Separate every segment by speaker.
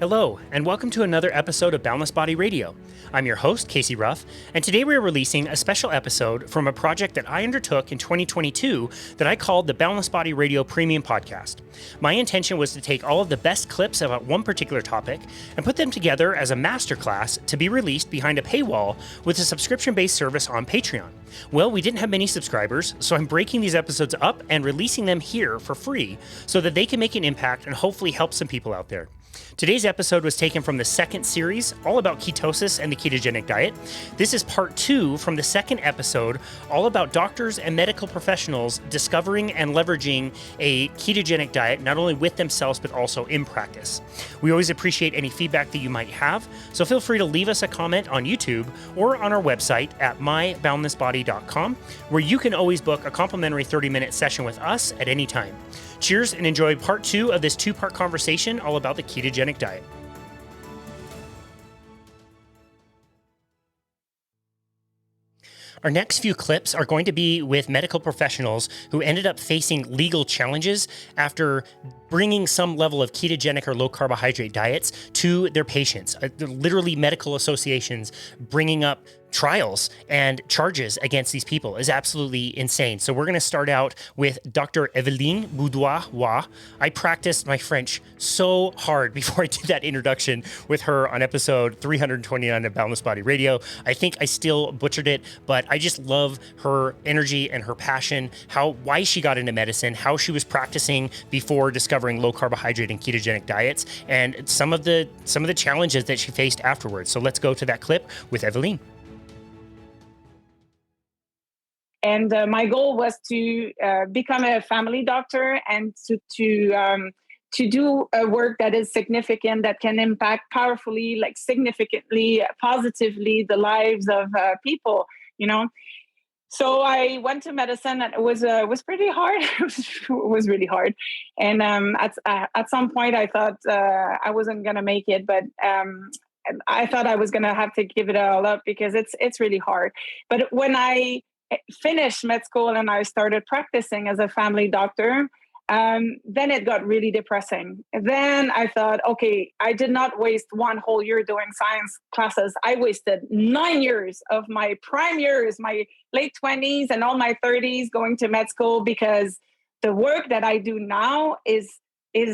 Speaker 1: Hello, and welcome to another episode of Boundless Body Radio. I'm your host, Casey Ruff, and today we are releasing a special episode from a project that I undertook in 2022 that I called the Boundless Body Radio Premium Podcast. My intention was to take all of the best clips about one particular topic and put them together as a masterclass to be released behind a paywall with a subscription-based service on Patreon. Well, we didn't have many subscribers, so I'm breaking these episodes up and releasing them here for free so that they can make an impact and hopefully help some people out there. Today's episode was taken from the second series, all about ketosis and the ketogenic diet. This is part 2 from the second episode, all about doctors and medical professionals discovering and leveraging a ketogenic diet, not only with themselves, but also in practice. We always appreciate any feedback that you might have, so feel free to leave us a comment on YouTube or on our website at myboundlessbody.com, where you can always book a complimentary 30-minute session with us at any time. Cheers and enjoy part 2 of this 2-part conversation all about the ketogenic diet. Our next few clips are going to be with medical professionals who ended up facing legal challenges after bringing some level of ketogenic or low carbohydrate diets to their patients. Literally, medical associations bringing up trials and charges against these people is absolutely insane. So we're going to start out with Dr. Evelyne Boudoir-Roy. I practiced my French so hard before I did that introduction with her on episode 329 of Boundless Body Radio. I think I still butchered it, but I just love her energy and her passion, why she got into medicine, how she was practicing before discovering low carbohydrate and ketogenic diets, and some of the challenges that she faced afterwards. So let's go to that clip with Evelyne.
Speaker 2: And my goal was to become a family doctor and to do a work that is significant, that can impact powerfully, like significantly, positively the lives of people, you know. So I went to medicine, and it was pretty hard. It was really hard. And at some point, I thought I wasn't going to make it, but I thought I was going to have to give it all up because it's really hard. But when I finished med school and I started practicing as a family doctor, then it got really depressing. Then I thought, okay, I did not waste one whole year doing science classes. I wasted 9 years of my prime years, my late 20s and all my 30s going to med school, because the work that I do now is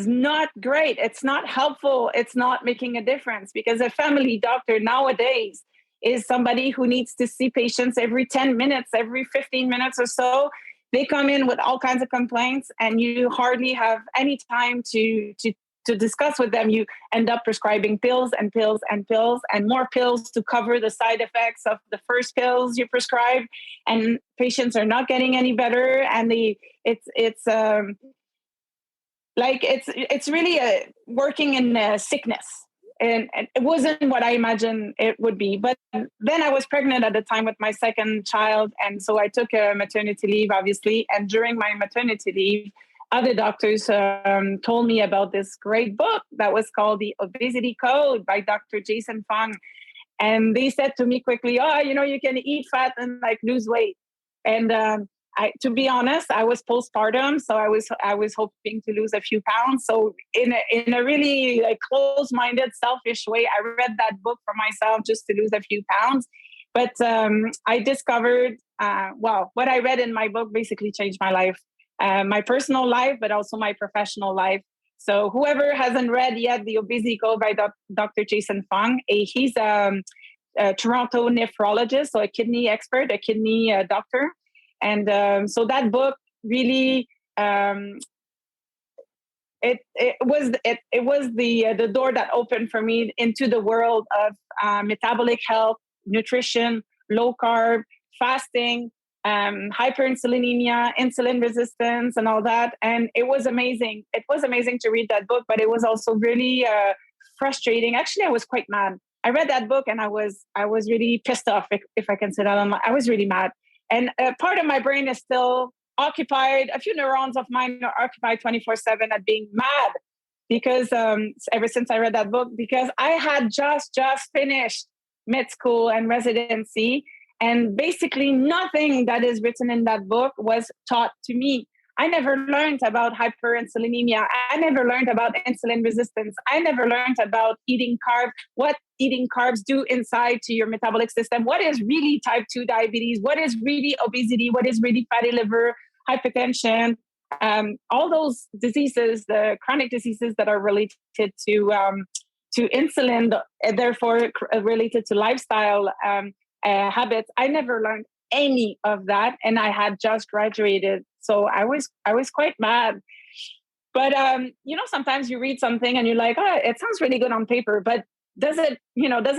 Speaker 2: not great. It's not helpful. It's not making a difference, because a family doctor nowadays is somebody who needs to see patients every 10 minutes, every 15 minutes or so. They come in with all kinds of complaints, and you hardly have any time to discuss with them. You end up prescribing pills and pills and pills and more pills to cover the side effects of the first pills you prescribed, and patients are not getting any better. And it's really working in sickness. And it wasn't what I imagined it would be. But then I was pregnant at the time with my second child. And so I took a maternity leave, obviously. And during my maternity leave, other doctors told me about this great book that was called The Obesity Code by Dr. Jason Fung. And they said to me quickly, you can eat fat and lose weight. And to be honest, I was postpartum, so I was hoping to lose a few pounds. So in a really close-minded, selfish way, I read that book for myself just to lose a few pounds. But I discovered, what I read in my book basically changed my life, my personal life, but also my professional life. So whoever hasn't read yet The Obesity Code by Dr. Jason Fung, he's a Toronto nephrologist, so a kidney expert, a kidney doctor. And so that book really, it was the door that opened for me into the world of metabolic health, nutrition, low carb, fasting, hyperinsulinemia, insulin resistance, and all that. And it was amazing. It was amazing to read that book, but it was also really frustrating. Actually, I was quite mad. I read that book and I was really pissed off, if I can say that. I was really mad. And part of my brain is still occupied. A few neurons of mine are occupied 24/7 at being mad, because ever since I read that book, because I had just finished med school and residency, and basically nothing that is written in that book was taught to me. I never learned about hyperinsulinemia. I never learned about insulin resistance. I never learned about eating carbs, what eating carbs do inside to your metabolic system. What is really type 2 diabetes? What is really obesity? What is really fatty liver, hypertension? All those diseases, the chronic diseases that are related to insulin, therefore related to lifestyle habits. I never learned any of that, and I had just graduated, so I was quite mad. But sometimes you read something and you're like, oh, it sounds really good on paper, but does it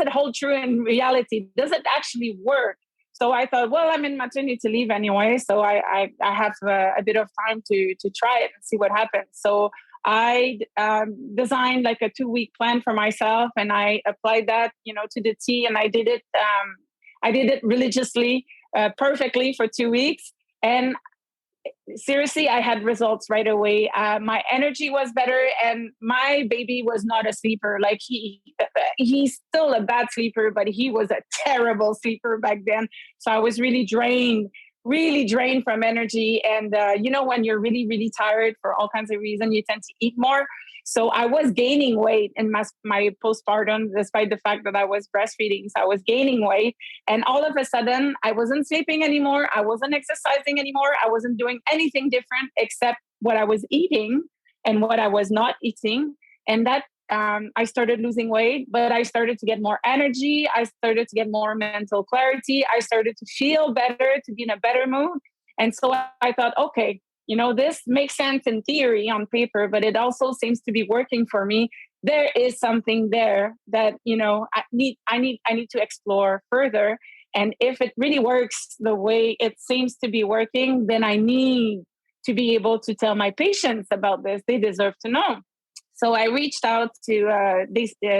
Speaker 2: hold true in reality? Does it actually work? So I thought, well, I'm in maternity leave anyway, so I have a bit of time to try it and see what happens. So I designed like a 2-week plan for myself, and I applied that, to the T, and I did it. I did it religiously, perfectly for 2 weeks, and seriously, I had results right away. My energy was better, and my baby was not a sleeper. Like he's still a bad sleeper, but he was a terrible sleeper back then. So I was really drained from energy. And, when you're really, really tired for all kinds of reasons, you tend to eat more. So I was gaining weight in my postpartum, despite the fact that I was breastfeeding. So I was gaining weight. And all of a sudden, I wasn't sleeping anymore. I wasn't exercising anymore. I wasn't doing anything different except what I was eating and what I was not eating. And that I started losing weight, but I started to get more energy. I started to get more mental clarity. I started to feel better, to be in a better mood. And so I thought, okay, this makes sense in theory on paper, but it also seems to be working for me. There is something there that, I need to explore further. And if it really works the way it seems to be working, then I need to be able to tell my patients about this. They deserve to know. So I reached out to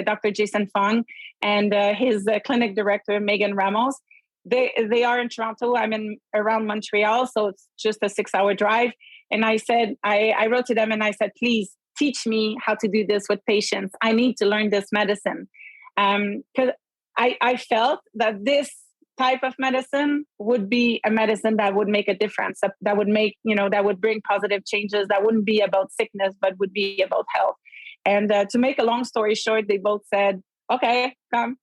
Speaker 2: Dr. Jason Fung and his clinic director, Megan Ramos. They are in Toronto. I'm around Montreal, so it's just a 6-hour drive. And I said, I wrote to them and I said, please teach me how to do this with patients. I need to learn this medicine. Because I felt that this type of medicine would be a medicine that would make a difference, that would make, that would bring positive changes, that wouldn't be about sickness, but would be about health. And to make a long story short, they both said, okay, come,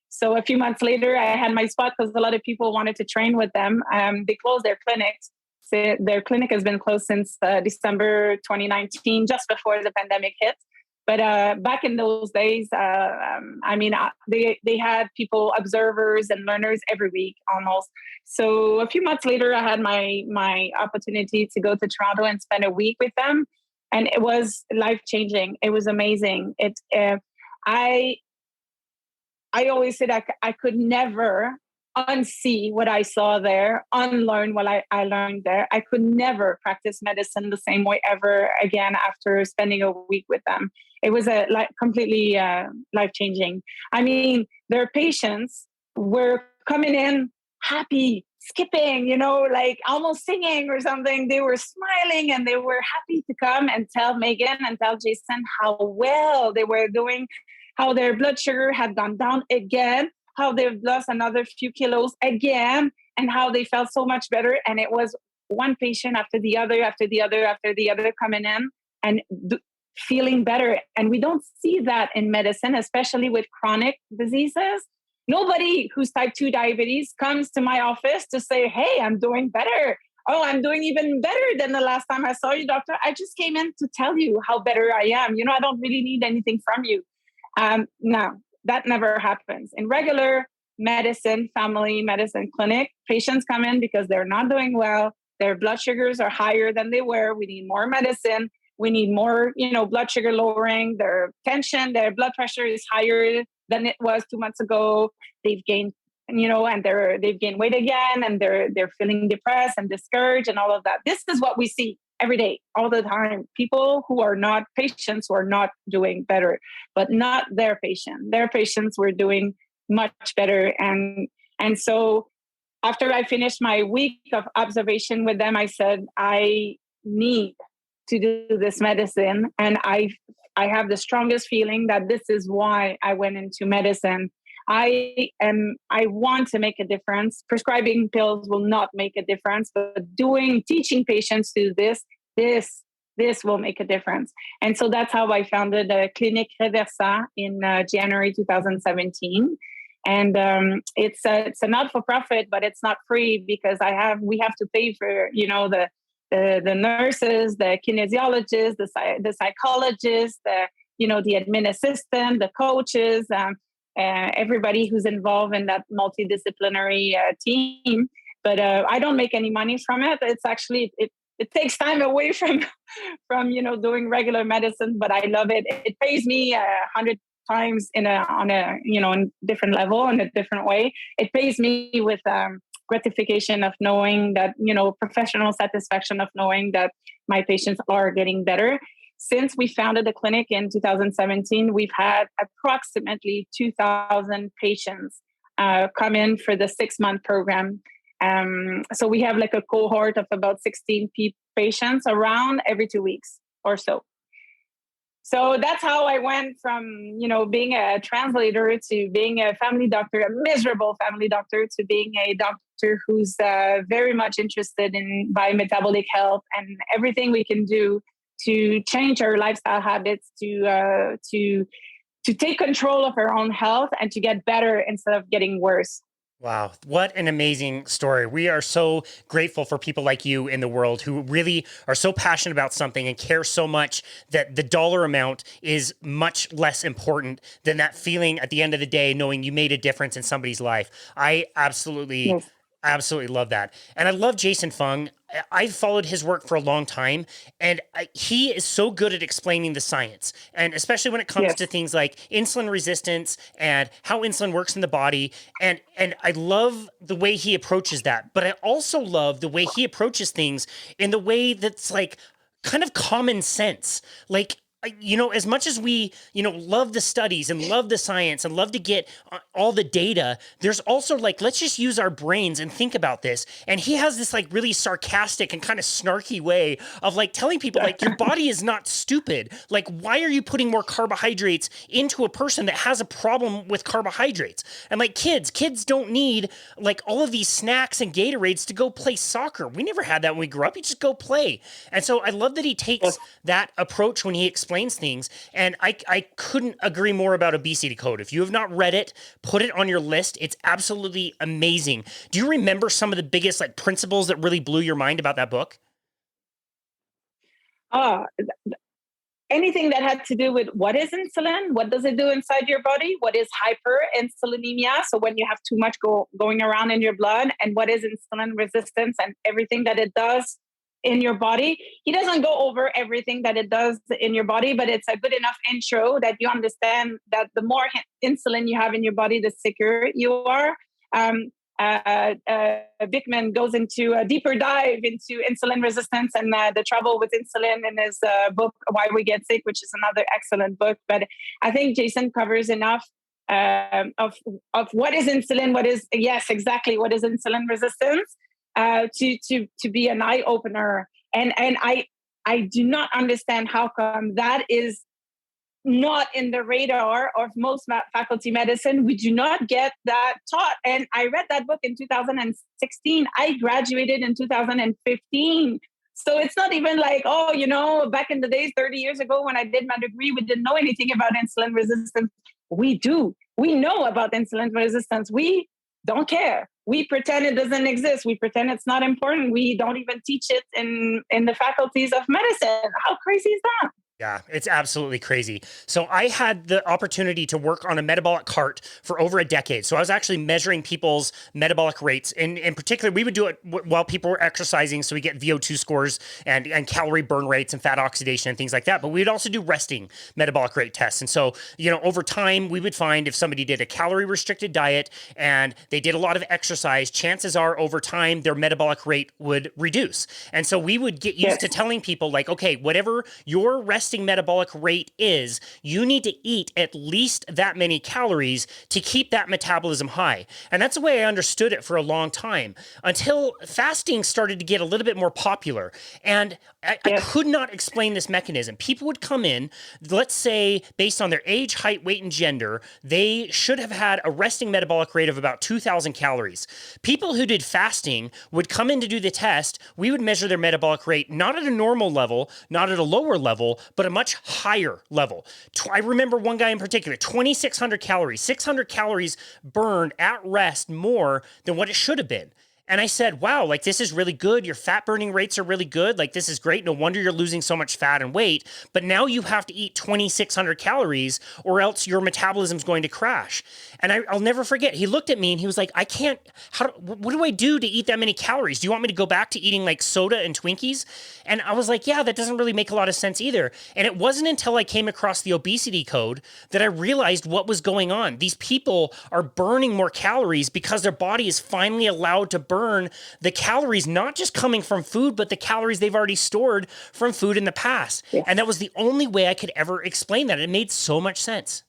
Speaker 2: So a few months later, I had my spot because a lot of people wanted to train with them. They closed their clinics. So their clinic has been closed since December 2019, just before the pandemic hit. But back in those days, they had people, observers and learners every week almost. So a few months later, I had my opportunity to go to Toronto and spend a week with them. And it was life-changing. It was amazing. I always said I could never unsee what I saw there, unlearn what I learned there. I could never practice medicine the same way ever again after spending a week with them. It was completely life-changing. I mean, their patients were coming in happy, skipping, like almost singing or something. They were smiling and they were happy to come and tell Megan and tell Jason how well they were doing, how their blood sugar had gone down again, how they've lost another few kilos again, and how they felt so much better. And it was one patient after the other, after the other, after the other coming in and feeling better. And we don't see that in medicine, especially with chronic diseases. Nobody who's type 2 diabetes comes to my office to say, hey, I'm doing better. Oh, I'm doing even better than the last time I saw you, doctor. I just came in to tell you how better I am. I don't really need anything from you. No, that never happens. In regular medicine, family medicine clinic, patients come in because they're not doing well. Their blood sugars are higher than they were. We need more medicine. We need more, blood sugar lowering. Their tension, their blood pressure is higher than it was 2 months ago. They've gained, and they've gained weight again, and they're feeling depressed and discouraged and all of that. This is what we see every day, all the time. People who are not patients who are not doing better, but not their patient. Their patients were doing much better. And so after I finished my week of observation with them, I said, I need to do this medicine. And I have the strongest feeling that this is why I went into medicine. I want to make a difference. Prescribing pills will not make a difference, but teaching patients to do this this will make a difference. And so that's how I founded Clinique Reversa in January 2017. And it's a not-for-profit, but it's not free because we have to pay for, the nurses, the kinesiologists, the psychologists, the admin assistant, the coaches, everybody who's involved in that multidisciplinary team. But I don't make any money from it. It's actually it takes time away from doing regular medicine, but I love it. It pays me 100 times on a different level, in a different way. It pays me with gratification of knowing that, professional satisfaction of knowing that my patients are getting better. Since we founded the clinic in 2017, we've had approximately 2,000 patients come in for the 6-month program. So we have like a cohort of about 16 patients around every 2 weeks or so. So that's how I went from, being a translator to being a family doctor, a miserable family doctor, to being a doctor who's very much interested in biometabolic health and everything we can do to change our lifestyle habits, to take control of our own health and to get better instead of getting worse.
Speaker 1: Wow. What an amazing story. We are so grateful for people like you in the world who really are so passionate about something and care so much that the dollar amount is much less important than that feeling at the end of the day, knowing you made a difference in somebody's life. I absolutely love that. And I love Jason Fung. I've followed his work for a long time, and he is so good at explaining the science, and especially when it comes to things like insulin resistance and how insulin works in the body. And I love the way he approaches that, but I also love the way he approaches things in the way that's like kind of common sense. Like, as much as we, love the studies and love the science and love to get all the data, there's also like, let's just use our brains and think about this. And he has this like really sarcastic and kind of snarky way of like telling people like, your body is not stupid. Like, why are you putting more carbohydrates into a person that has a problem with carbohydrates? And like kids don't need like all of these snacks and Gatorades to go play soccer. We never had that when we grew up. You just go play. And so I love that he takes that approach when he explains things. And I couldn't agree more about Obesity Code. If you have not read it, put it on your list. It's absolutely amazing. Do you remember some of the biggest like principles that really blew your mind about that book?
Speaker 2: Anything that had to do with what is insulin, what does it do inside your body, what is hyperinsulinemia, so when you have too much going around in your blood, and what is insulin resistance and everything that it does in your body. He doesn't go over everything that it does in your body, but it's a good enough intro that you understand that the more insulin you have in your body, the sicker you are. Bickman goes into a deeper dive into insulin resistance and the trouble with insulin in his book, Why We Get Sick, which is another excellent book. But I think Jason covers enough of what is insulin, what is insulin resistance, to be an eye opener. And I do not understand how come that is not in the radar of most faculty medicine. We do not get that taught. And I read that book in 2016. I graduated in 2015. So it's not even like, back in the days, 30 years ago when I did my degree, we didn't know anything about insulin resistance. We do. We know about insulin resistance. We don't care. We pretend it doesn't exist. We pretend it's not important. We don't even teach it in the faculties of medicine. How crazy is that?
Speaker 1: Yeah, it's absolutely crazy. So I had the opportunity to work on a metabolic cart for over a decade. So I was actually measuring people's metabolic rates. And in particular, we would do it while people were exercising. So we get VO2 scores and calorie burn rates and fat oxidation and things like that. But we would also do resting metabolic rate tests. And so, over time, we would find if somebody did a calorie restricted diet and they did a lot of exercise, chances are over time, their metabolic rate would reduce. And so we would get used to telling people like, okay, whatever your resting resting metabolic rate is, you need to eat at least that many calories to keep that metabolism high. And that's the way I understood it for a long time, until fasting started to get a little bit more popular. And I could not explain this mechanism. People would come in, let's say, based on their age, height, weight, and gender, they should have had a resting metabolic rate of about 2,000 calories. People who did fasting would come in to do the test. We would measure their metabolic rate, not at a normal level, not at a lower level, but a much higher level. I remember one guy in particular, 2,600 calories, 600 calories burned at rest more than what it should have been. And I said, wow, like this is really good. Your fat burning rates are really good. Like this is great. No wonder you're losing so much fat and weight. But now you have to eat 2,600 calories or else your metabolism's going to crash. And I'll never forget. He looked at me and he was like, I can't, what do I do to eat that many calories? Do you want me to go back to eating like soda and Twinkies? And I was like, yeah, that doesn't really make a lot of sense either. And it wasn't until I came across the obesity code that I realized what was going on. These people are burning more calories because their body is finally allowed to burn the calories, not just coming from food, but the calories they've already stored from food in the past. Yes. And that was the only way I could ever explain that. It made so much sense.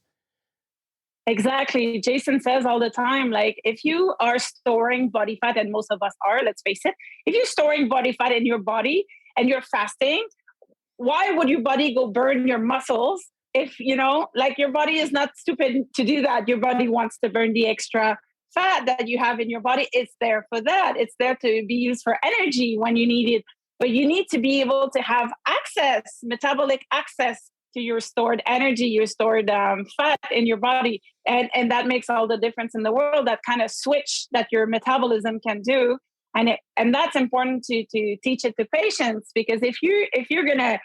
Speaker 2: Exactly. Jason says all the time, like if you are storing body fat, and most of us are, let's face it, if you're storing body fat in your body and you're fasting, why would your body go burn your muscles? If, like your body is not stupid to do that. Your body wants to burn the extra fat that you have in your body. It's there for that. It's there to be used for energy when you need it. But you need to be able to have access, metabolic access to your stored energy, your stored fat in your body. And that makes all the difference in the world, that kind of switch that your metabolism can do. And that's important to teach it to patients, because if you're going to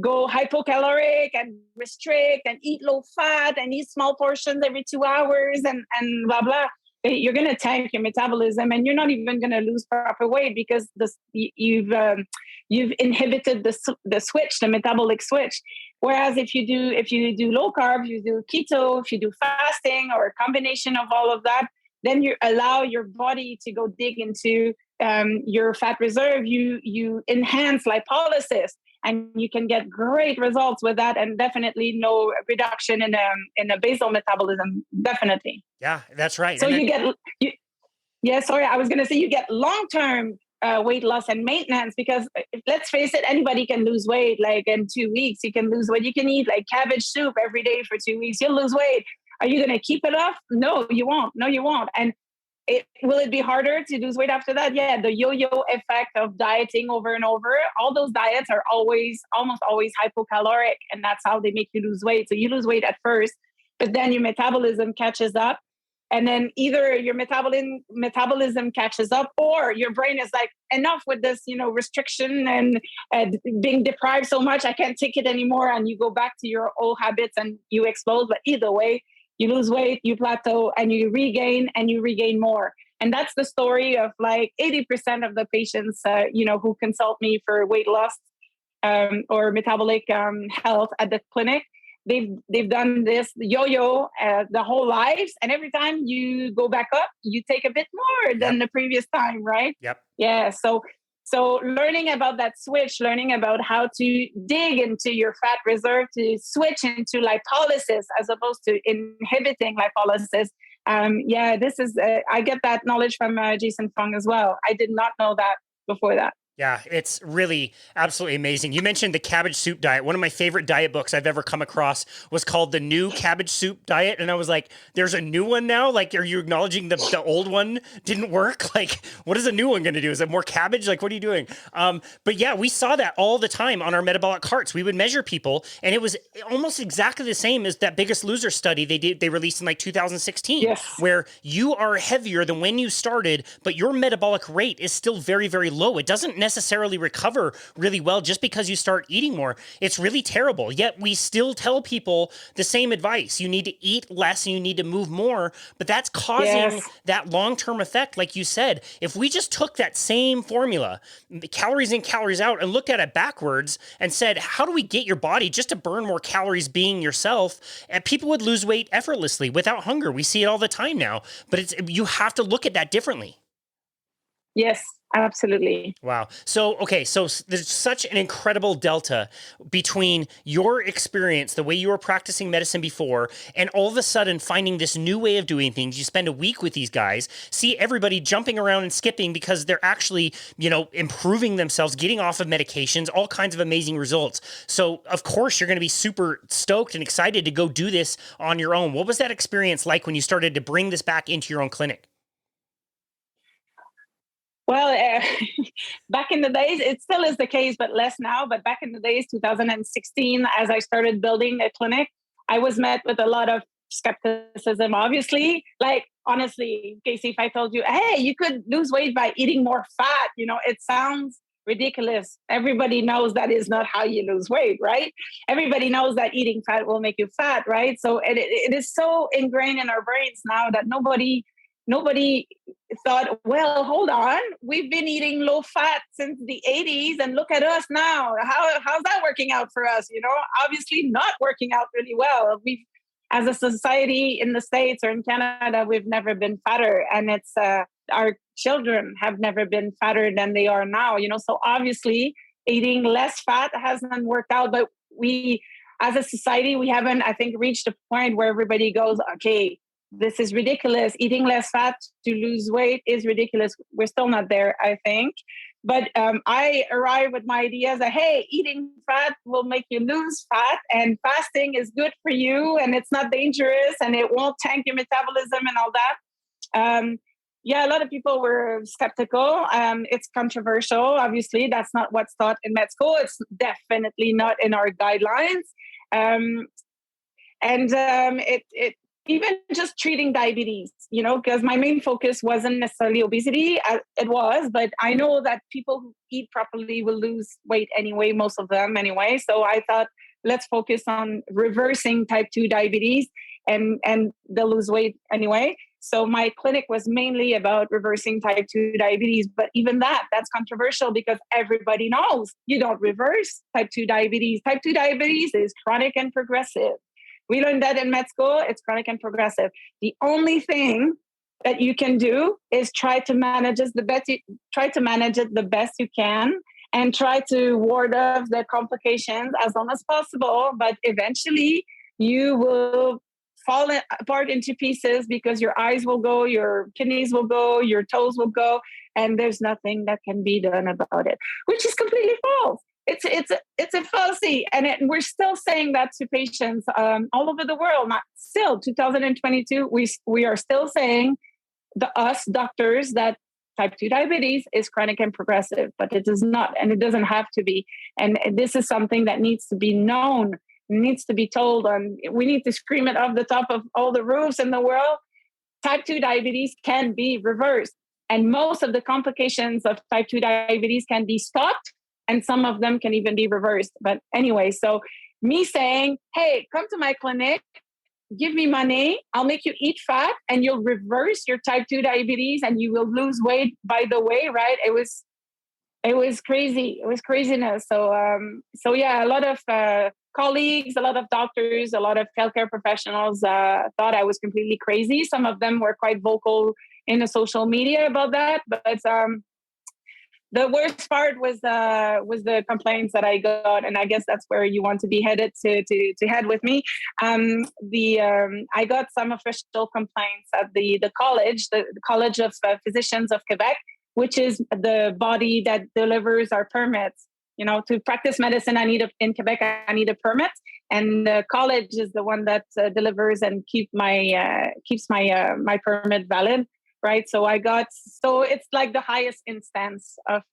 Speaker 2: go hypocaloric and restrict and eat low fat and eat small portions every 2 hours and blah, blah, you're going to tank your metabolism, and you're not even going to lose proper weight because you've inhibited the switch, the metabolic switch. Whereas if you do low carb, you do keto, if you do fasting or a combination of all of that, then you allow your body to go dig into your fat reserve. You enhance lipolysis, and you can get great results with that, and definitely no reduction in a basal metabolism. Definitely.
Speaker 1: Yeah, that's right.
Speaker 2: So I was going to say you get long-term weight loss and maintenance, because let's face it, anybody can lose weight. Like in 2 weeks, you can lose weight. You can eat like cabbage soup every day for 2 weeks. You'll lose weight. Are you going to keep it off? No, you won't. And will it be harder to lose weight after that? Yeah, the yo-yo effect of dieting over and over. All those diets are almost always hypocaloric, and that's how they make you lose weight. So you lose weight at first, but then your metabolism catches up. And then either your metabolism catches up, or your brain is like, enough with this, restriction and being deprived so much, I can't take it anymore. And you go back to your old habits and you explode. But either way, you lose weight, you plateau, and you regain more. And that's the story of like 80% of the patients, who consult me for weight loss or metabolic health at the clinic. They've done this yo-yo the whole lives, and every time you go back up, you take a bit more than the previous time, right?
Speaker 1: Yep.
Speaker 2: Yeah. So learning about that switch, learning about how to dig into your fat reserve to switch into lipolysis as opposed to inhibiting lipolysis. This is I get that knowledge from Jason Fung as well. I did not know that before that.
Speaker 1: Yeah, it's really absolutely amazing. You mentioned the cabbage soup diet. One of my favorite diet books I've ever come across was called The New Cabbage Soup Diet. And I was like, there's a new one now? Like, are you acknowledging the old one didn't work? Like, what is a new one going to do? Is it more cabbage? Like, what are you doing? But yeah, we saw that all the time on our metabolic carts. We would measure people, and it was almost exactly the same as that Biggest Loser study they released in like 2016,
Speaker 2: yes,
Speaker 1: where you are heavier than when you started, but your metabolic rate is still very, very low. It doesn't necessarily recover really well just because you start eating more. It's really terrible. Yet we still tell people the same advice. You need to eat less and you need to move more, but that's causing that long-term effect. Like you said, if we just took that same formula, calories in, calories out, and looked at it backwards and said, how do we get your body just to burn more calories being yourself? And people would lose weight effortlessly without hunger. We see it all the time now, but you have to look at that differently.
Speaker 2: Yes, absolutely.
Speaker 1: Wow. So, okay. So there's such an incredible delta between your experience, the way you were practicing medicine before, and all of a sudden finding this new way of doing things. You spend a week with these guys, see everybody jumping around and skipping because they're actually, improving themselves, getting off of medications, all kinds of amazing results. So, of course, you're going to be super stoked and excited to go do this on your own. What was that experience like when you started to bring this back into your own clinic?
Speaker 2: Well, back in the days, it still is the case, but less now. But back in the days, 2016, as I started building a clinic, I was met with a lot of skepticism, obviously. Like, honestly, Casey, if I told you, hey, you could lose weight by eating more fat, it sounds ridiculous. Everybody knows that is not how you lose weight, right? Everybody knows that eating fat will make you fat, right? So it is so ingrained in our brains now that nobody thought, well, hold on, we've been eating low fat since the 80s and look at us now. How's that working out for us? Obviously not working out really well. We've, as a society in the States or in Canada, we've never been fatter, and it's our children have never been fatter than they are now. So obviously eating less fat hasn't worked out, but we, as a society, we haven't, I think, reached a point where everybody goes, okay, this is ridiculous. Eating less fat to lose weight is ridiculous. We're still not there, I think. But I arrived with my ideas that, hey, eating fat will make you lose fat, and fasting is good for you, and it's not dangerous, and it won't tank your metabolism and all that. Yeah, a lot of people were skeptical. It's controversial. Obviously, that's not what's taught in med school. It's definitely not in our guidelines. It even just treating diabetes, because my main focus wasn't necessarily obesity. It was, but I know that people who eat properly will lose weight anyway, most of them anyway. So I thought, let's focus on reversing type 2 diabetes, and they'll lose weight anyway. So my clinic was mainly about reversing type 2 diabetes. But even that's controversial because everybody knows you don't reverse type 2 diabetes. Type 2 diabetes is chronic and progressive. We learned that in med school. It's chronic and progressive. The only thing that you can do is try to manage it the best you can, and try to ward off the complications as long as possible. But eventually, you will fall apart into pieces because your eyes will go, your kidneys will go, your toes will go, and there's nothing that can be done about it, which is completely false. It's a fallacy, and we're still saying that to patients all over the world. Not still, 2022, we are still saying us doctors that type 2 diabetes is chronic and progressive, but it is not, and it doesn't have to be. And this is something that needs to be known, needs to be told, and we need to scream it off the top of all the roofs in the world. Type 2 diabetes can be reversed, and most of the complications of type 2 diabetes can be stopped, and some of them can even be reversed. But anyway, so me saying, hey, come to my clinic, give me money, I'll make you eat fat, and you'll reverse your type 2 diabetes, and you will lose weight, by the way, right? It was crazy. It was craziness. So yeah, a lot of colleagues, a lot of doctors, a lot of healthcare professionals thought I was completely crazy. Some of them were quite vocal in the social media about that. But the worst part was the complaints that I got, and I guess that's where you want to be headed to head with me. I got some official complaints at the College of Physicians of Quebec, which is the body that delivers our permits. To practice medicine, in Quebec, I need a permit, and the college is the one that delivers and keeps my permit valid. Right. So it's like the highest instance of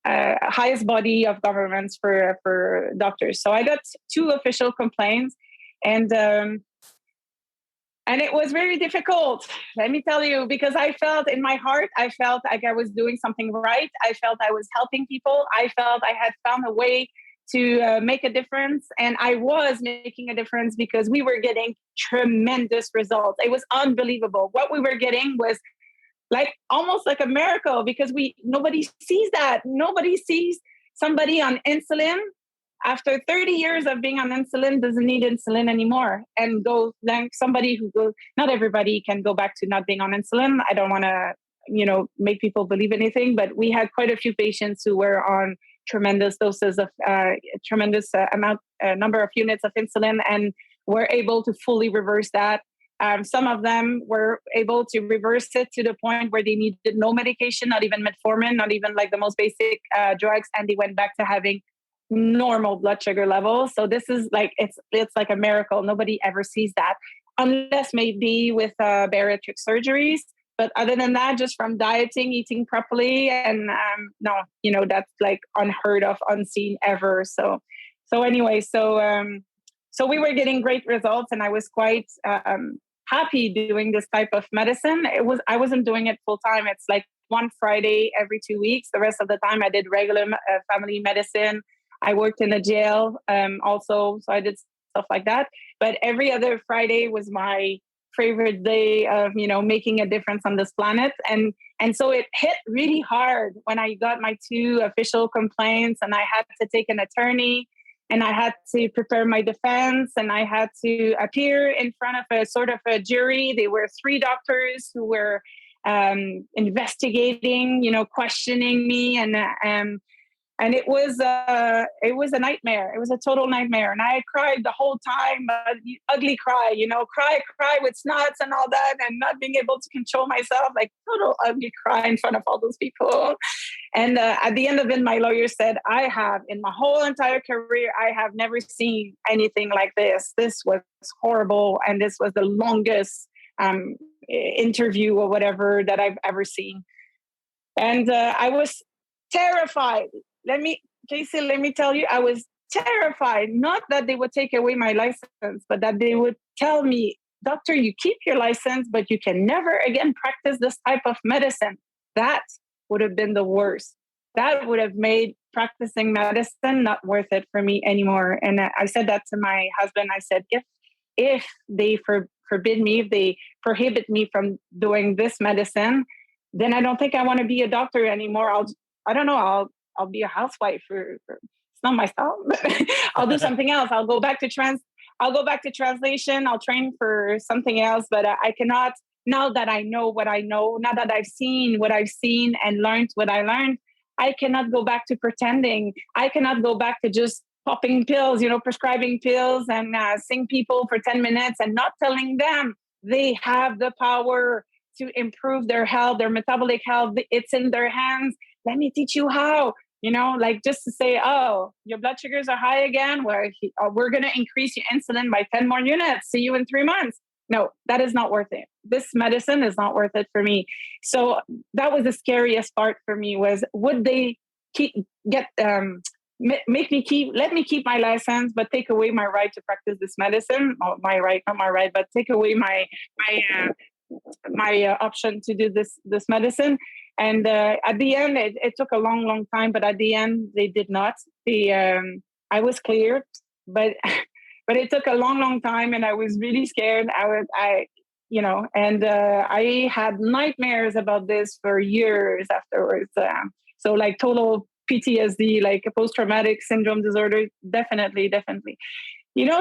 Speaker 2: highest body of governments for doctors. So I got 2 official complaints, and it was very difficult, let me tell you, because I felt in my heart, I felt like I was doing something right. I felt I was helping people. I felt I had found a way to make a difference. And I was making a difference because we were getting tremendous results. It was unbelievable. What we were getting was almost like a miracle, because nobody sees that. Nobody sees somebody on insulin after 30 years of being on insulin doesn't need insulin anymore, and go like somebody who goes. Not everybody can go back to not being on insulin. I don't want to make people believe anything, but we had quite a few patients who were on tremendous doses of number of units of insulin, and were able to fully reverse that. Some of them were able to reverse it to the point where they needed no medication, not even metformin, not even like the most basic drugs, and they went back to having normal blood sugar levels. So this is like, it's like a miracle. Nobody ever sees that, unless maybe with bariatric surgeries. But other than that, just from dieting, eating properly, and no, that's like unheard of, unseen ever. So anyway, so we were getting great results, and I was quite happy doing this type of medicine. I wasn't doing it full time. It's like one Friday every 2 weeks. The rest of the time I did regular family medicine. I worked in a jail also, so I did stuff like that. But every other Friday was my favorite day of making a difference on this planet. And so it hit really hard when I got my 2 official complaints, and I had to take an attorney, and I had to prepare my defense, and I had to appear in front of a sort of a jury. There were 3 doctors who were investigating, questioning me, and it was a nightmare. It was a total nightmare, and I cried the whole time, ugly cry, cry with snots and all that, and not being able to control myself, like total ugly cry in front of all those people. And at the end of it, my lawyer said, I have, in my whole entire career, I have never seen anything like this. This was horrible, and this was the longest interview or whatever that I've ever seen. And I was terrified. Casey, let me tell you, I was terrified. Not that they would take away my license, but that they would tell me, doctor, you keep your license, but you can never again practice this type of medicine. That would have been the worst. That would have made practicing medicine not worth it for me anymore. And I said that to my husband. I said, if they forbid me, if they prohibit me from doing this medicine, then I don't think I want to be a doctor anymore. I'll be a housewife, or it's not my style. I'll do something else. I'll go back to translation. I'll train for something else, but I cannot, now that I know what I know, now that I've seen what I've seen and learned what I learned, I cannot go back to pretending. I cannot go back to just popping pills, prescribing pills and seeing people for 10 minutes and not telling them they have the power to improve their health, their metabolic health. It's in their hands. Let me teach you how. Like just to say, oh, your blood sugars are high again. We're going to increase your insulin by 10 more units. See you in 3 months. No, that is not worth it. This medicine is not worth it for me. So that was the scariest part for me, was would they let me keep my license, but take away my right to practice this medicine. Oh, not my right, but take away my option to do this medicine. And at the end, it took a long, long time, but at the end, they did not. I was cleared, but it took a long, long time, and I was really scared. I had nightmares about this for years afterwards. So like total PTSD, like a post-traumatic syndrome disorder, definitely.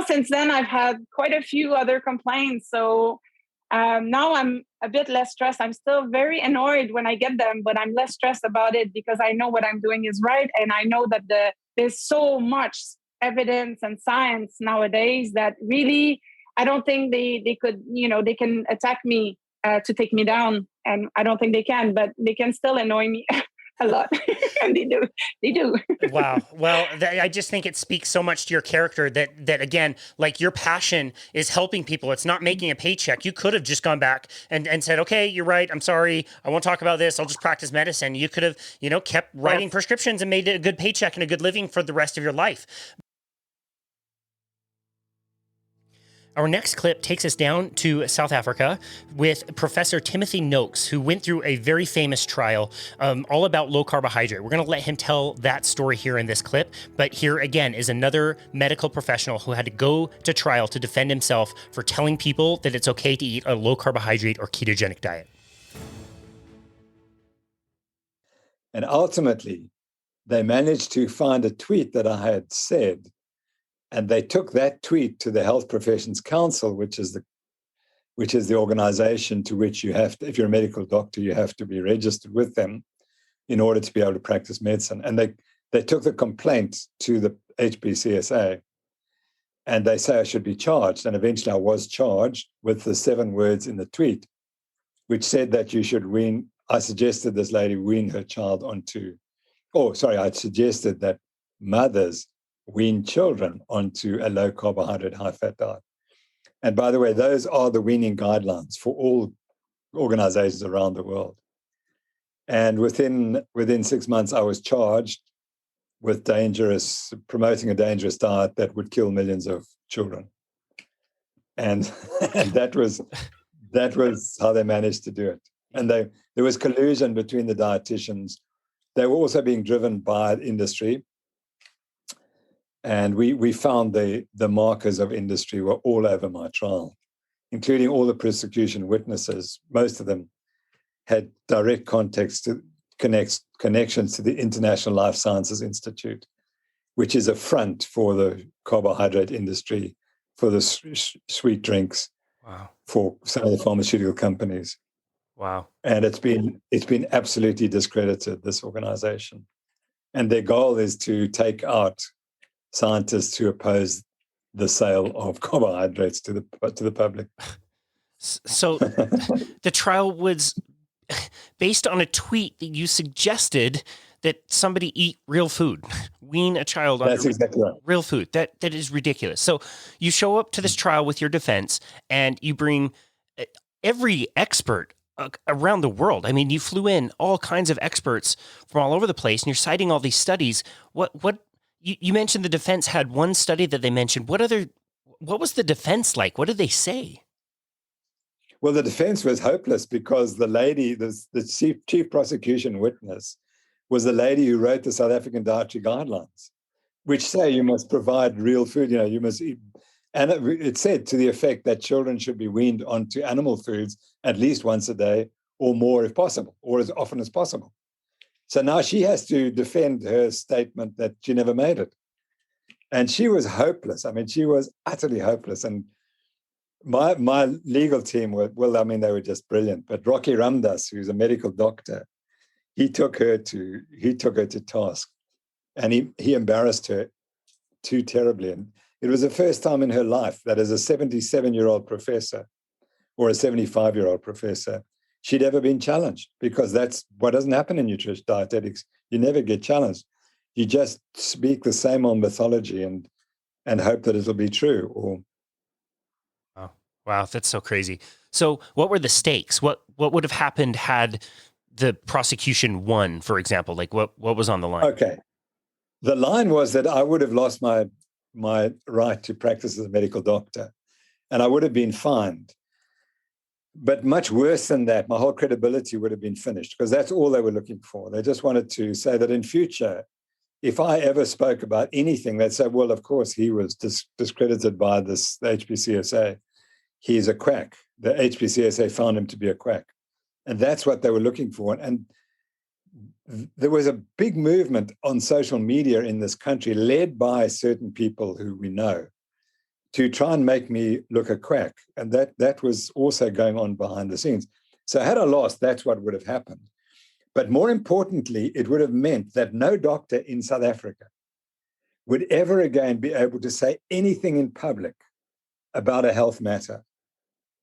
Speaker 2: Since then, I've had quite a few other complaints. So now I'm a bit less stressed. I'm still very annoyed when I get them, but I'm less stressed about it because I know what I'm doing is right. And I know that there's so much evidence and science nowadays that really, I don't think they could, they can attack me to take me down. And I don't think they can, but they can still annoy me a lot. And they do.
Speaker 1: Wow. Well, I just think it speaks so much to your character that again, like your passion is helping people. It's not making a paycheck. You could have just gone back and said, okay, you're right. I'm sorry. I won't talk about this. I'll just practice medicine. You could have, kept writing prescriptions and made it a good paycheck and a good living for the rest of your life. Our next clip takes us down to South Africa with Professor Timothy Noakes, who went through a very famous trial all about low carbohydrate. We're going to let him tell that story here in this clip. But here again is another medical professional who had to go to trial to defend himself for telling people that it's okay to eat a low carbohydrate or ketogenic diet.
Speaker 3: And ultimately, they managed to find a tweet that I had said. And they took that tweet to the Health Professions Council, which is which is the organization to which you have to, if you're a medical doctor, you have to be registered with them in order to be able to practice medicine. And they took the complaint to the HPCSA, and they say I should be charged. And eventually I was charged with the 7 words in the tweet, which said that you should wean. I suggested this lady wean her child I suggested that mothers wean children onto a low carbohydrate, high fat diet. And by the way, those are the weaning guidelines for all organizations around the world. And within 6 months, I was charged with promoting a dangerous diet that would kill millions of children. And that was how they managed to do it. And there was collusion between the dietitians. They were also being driven by industry. And we found the markers of industry were all over my trial, including all the prosecution witnesses. Most of them had direct connections to the International Life Sciences Institute, which is a front for the carbohydrate industry, for the sweet drinks,
Speaker 1: wow,
Speaker 3: for some of the pharmaceutical companies.
Speaker 1: Wow.
Speaker 3: And it's been absolutely discredited, this organization. And their goal is to take out scientists who oppose the sale of carbohydrates to the public.
Speaker 1: So the trial was based on a tweet that you suggested that somebody eat real food, wean a child on
Speaker 3: exactly right.
Speaker 1: Real food. That is ridiculous. So you show up to this trial with your defense, and you bring every expert around the world. I mean, you flew in all kinds of experts from all over the place, and you're citing all these studies. What you mentioned the defense had one study that they mentioned. What was the defense like? What did they say?
Speaker 3: Well, the defense was hopeless because the lady, the chief prosecution witness, was the lady who wrote the South African dietary guidelines, which say you must provide real food, you must eat. And it said to the effect that children should be weaned onto animal foods at least once a day or more if possible, or as often as possible. So now she has to defend her statement that she never made it. And she was hopeless. I mean, she was utterly hopeless. And my legal team they were just brilliant. But Rocky Ramdas, who's a medical doctor, he took her to task, and he embarrassed her too terribly. And it was the first time in her life that as a 77-year-old professor or a 75-year-old professor, she'd ever been challenged, because that's what doesn't happen in nutrition dietetics. You never get challenged. You just speak the same old mythology and hope that it'll be true. Or
Speaker 1: Wow, that's so crazy. So what were the stakes? What would have happened had the prosecution won, for example? Like what was on the line?
Speaker 3: Okay. The line was that I would have lost my right to practice as a medical doctor, and I would have been fined. But much worse than that, my whole credibility would have been finished, because that's all they were looking for. They just wanted to say that in future, if I ever spoke about anything, they'd say, well, of course, he was discredited by the HPCSA. He's a quack. The HPCSA found him to be a quack. And that's what they were looking for. And there was a big movement on social media in this country, led by certain people who we know, to try and make me look a quack. And that was also going on behind the scenes. So had I lost, that's what would have happened. But more importantly, it would have meant that no doctor in South Africa would ever again be able to say anything in public about a health matter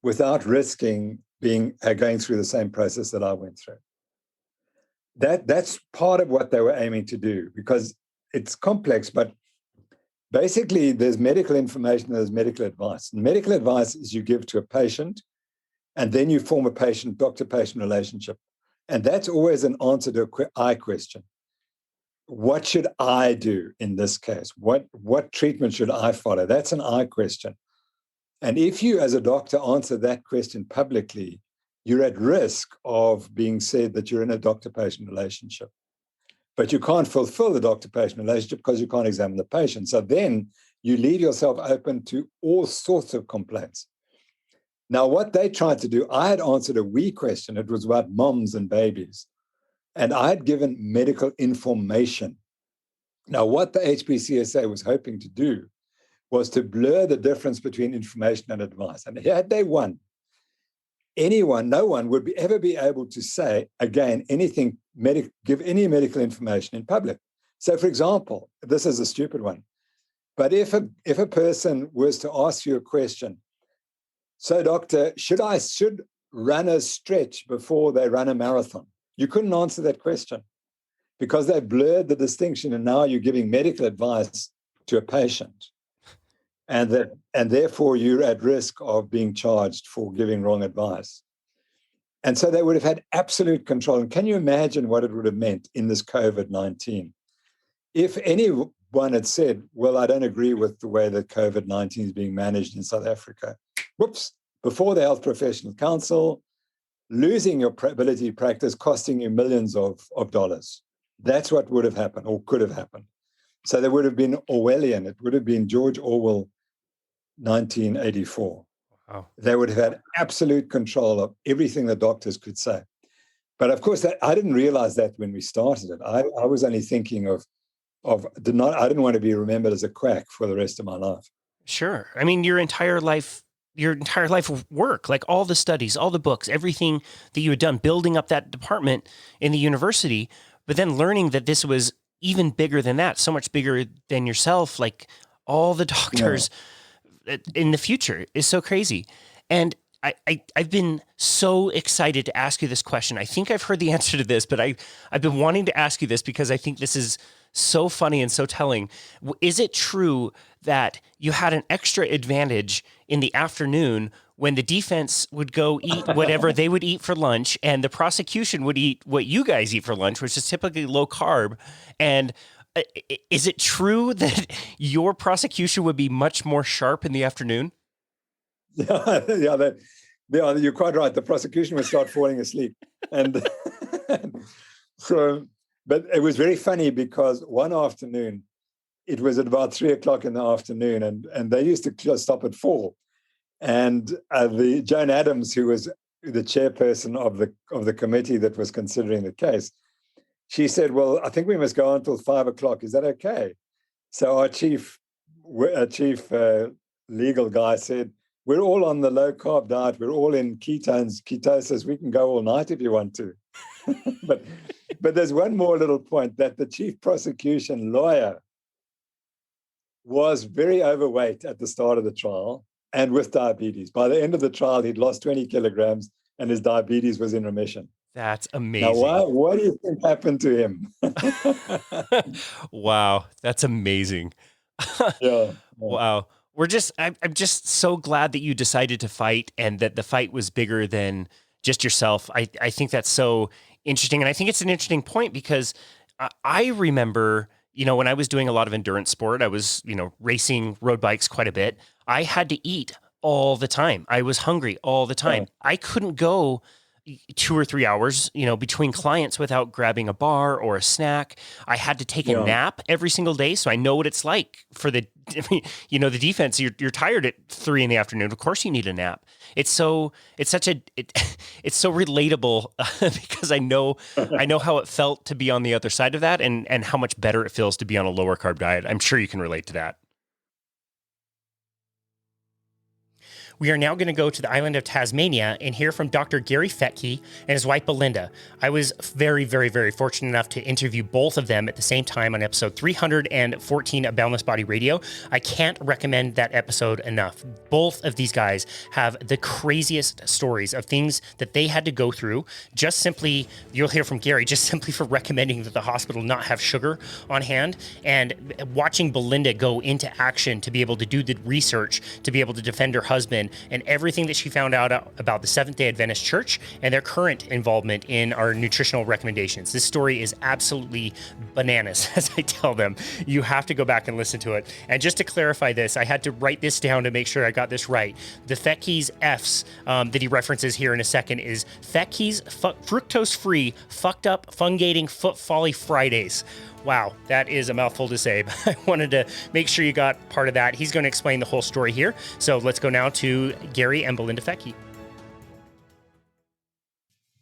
Speaker 3: without risking going through the same process that I went through. That's part of what they were aiming to do, because it's complex, but basically there's medical information, there's medical advice. And medical advice is you give to a patient, and then you form a doctor-patient relationship. And that's always an answer to an I question. What should I do in this case? What treatment should I follow? That's an I question. And if you, as a doctor, answer that question publicly, you're at risk of being said that you're in a doctor-patient relationship. But you can't fulfill the doctor-patient relationship because you can't examine the patient. So then you leave yourself open to all sorts of complaints. Now, what they tried to do, I had answered a we question. It was about moms and babies. And I had given medical information. Now, what the HPCSA was hoping to do was to blur the difference between information and advice. And had they won, no one would ever be able to say, again, give any medical information in public. So, for example, this is a stupid one, but if a person was to ask you a question, so doctor, should runners stretch before they run a marathon? You couldn't answer that question because they blurred the distinction, and now you're giving medical advice to a patient. And therefore you're at risk of being charged for giving wrong advice. And so they would have had absolute control. And can you imagine what it would have meant in this COVID-19? If anyone had said, well, I don't agree with the way that COVID-19 is being managed in South Africa, whoops, before the Health Professional Council, losing your ability to practice, costing you millions of dollars. That's what would have happened or could have happened. So there would have been Orwellian. It would have been George Orwell, 1984.
Speaker 1: Wow.
Speaker 3: They would have had absolute control of everything the doctors could say. But of course, I didn't realize that when we started it. I was only thinking I didn't want to be remembered as a quack for the rest of my life.
Speaker 1: Sure. I mean, your entire life of work, like all the studies, all the books, everything that you had done, building up that department in the university, but then learning that this was even bigger than that, so much bigger than yourself, like all the doctors in the future is so crazy. And I've been so excited to ask you this question. I think I've heard the answer to this, but I've been wanting to ask you this because I think this is so funny and so telling. Is it true that you had an extra advantage in the afternoon when the defense would go eat whatever they would eat for lunch and the prosecution would eat what you guys eat for lunch, which is typically low carb? And is it true that your prosecution would be much more sharp in the afternoon?
Speaker 3: Yeah, you're quite right. The prosecution would start falling asleep. And so, but it was very funny because one afternoon, it was at about 3:00 in the afternoon, and they used to just stop at 4. And the Joan Adams, who was the chairperson of the committee that was considering the case, she said, well, I think we must go on until 5:00. Is that okay? So our chief legal guy said, we're all on the low-carb diet. We're all in ketosis. We can go all night if you want to. But there's one more little point, that the chief prosecution lawyer was very overweight at the start of the trial and with diabetes. By the end of the trial, he'd lost 20 kilograms and his diabetes was in remission.
Speaker 1: That's amazing.
Speaker 3: Now, what do you think happened to him?
Speaker 1: Wow, that's amazing.
Speaker 3: Yeah.
Speaker 1: Wow. I'm just so glad that you decided to fight and that the fight was bigger than just yourself. I think that's so interesting. And I think it's an interesting point because I remember, when I was doing a lot of endurance sport, I was, racing road bikes quite a bit. I had to eat all the time. I was hungry all the time. Yeah. I couldn't go 2 or 3 hours, between clients without grabbing a bar or a snack. I had to take a nap every single day. So I know what it's like for the defense. You're tired at 3 p.m. Of course you need a nap. It's so relatable because I know how it felt to be on the other side of that and how much better it feels to be on a lower carb diet. I'm sure you can relate to that. We are now going to go to the island of Tasmania and hear from Dr. Gary Fettke and his wife Belinda. I was very, very, very fortunate enough to interview both of them at the same time on episode 314 of Boundless Body Radio. I can't recommend that episode enough. Both of these guys have the craziest stories of things that they had to go through. Just simply, you'll hear from Gary, just simply for recommending that the hospital not have sugar on hand, and watching Belinda go into action to be able to do the research, to be able to defend her husband, and everything that she found out about the Seventh-day Adventist Church and their current involvement in our nutritional recommendations. This story is absolutely bananas, as I tell them. You have to go back and listen to it. And just to clarify this, I had to write this down to make sure I got this right. The Fettke's F's that he references here in a second is Fettke's fructose-free, fucked up, fungating foot folly Fridays. Wow, that is a mouthful to say, but I wanted to make sure you got part of that. He's going to explain the whole story here. So let's go now to Gary and Belinda Fettke.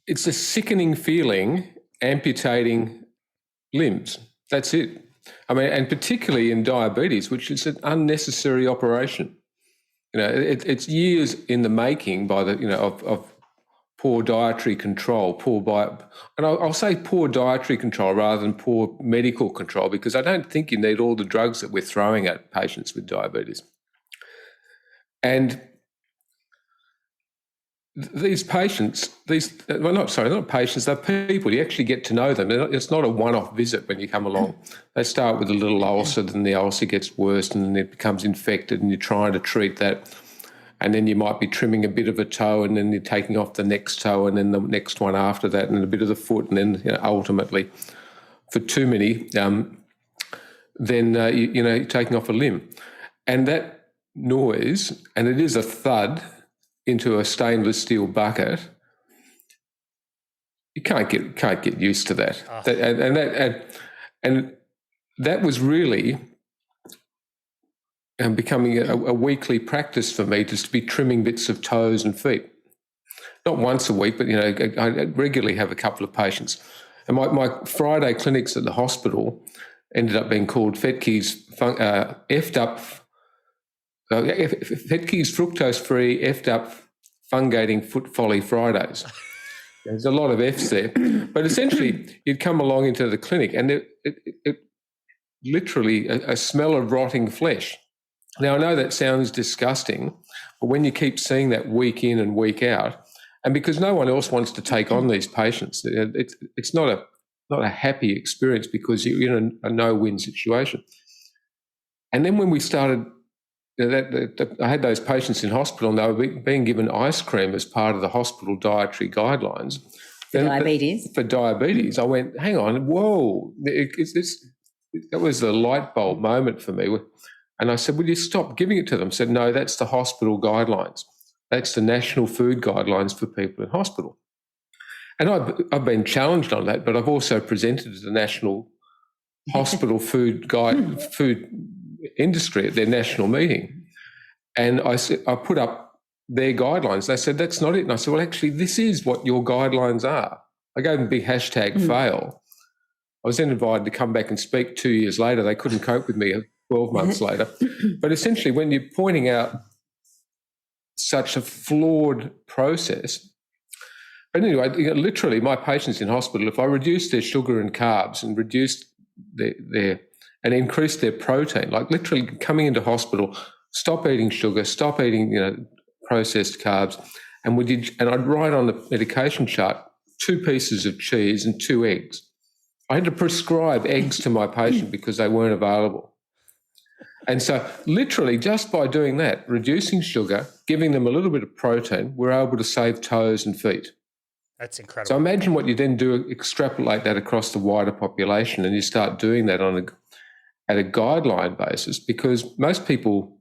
Speaker 4: It's a sickening feeling, amputating limbs. That's it. I mean, and particularly in diabetes, which is an unnecessary operation. It's years in the making by the, poor dietary control, and I'll say poor dietary control rather than poor medical control, because I don't think you need all the drugs that we're throwing at patients with diabetes. And these patients, not patients, they're people. You actually get to know them. It's not a one-off visit when you come along. They start with a little ulcer, then the ulcer gets worse, and then it becomes infected, and you're trying to treat that. And then you might be trimming a bit of a toe, and then you're taking off the next toe, and then the next one after that, and a bit of the foot, and then ultimately, for too many, you're taking off a limb. And that noise, and it is a thud into a stainless steel bucket, you can't get used to that. And that was really becoming a weekly practice for me, just to be trimming bits of toes and feet. Not once a week, but I regularly have a couple of patients. And my Friday clinics at the hospital ended up being called Fetke's fructose-free, effed up, fungating foot folly Fridays. There's a lot of F's there. But essentially, you'd come along into the clinic and it literally a smell of rotting flesh. Now, I know that sounds disgusting, but when you keep seeing that week in and week out, and because no one else wants to take on these patients, it's not a happy experience, because you're in a no-win situation. And then when we started, I had those patients in hospital, and they were being given ice cream as part of the hospital dietary guidelines. For diabetes, I went, hang on, whoa, that was the light bulb moment for me. And I said, will you stop giving it to them? I said, no, that's the hospital guidelines. That's the national food guidelines for people in hospital. And I've been challenged on that, but I've also presented to the national hospital food industry at their national meeting. And I put up their guidelines. They said, that's not it. And I said, well, actually, this is what your guidelines are. I gave them a big hashtag fail. I was then invited to come back and speak 2 years later. They couldn't cope with me 12 months later. But essentially, when you're pointing out such a flawed process, but anyway, literally, my patients in hospital, if I reduced their sugar and carbs and reduced and increased their protein, like literally coming into hospital, stop eating sugar, stop eating processed carbs, and I'd write on the medication chart 2 pieces of cheese and 2 eggs. I had to prescribe eggs to my patient because they weren't available. And so literally just by doing that, reducing sugar, giving them a little bit of protein, we're able to save toes and feet.
Speaker 1: That's incredible.
Speaker 4: So imagine what you then do, extrapolate that across the wider population, and you start doing that at a guideline basis, because most people,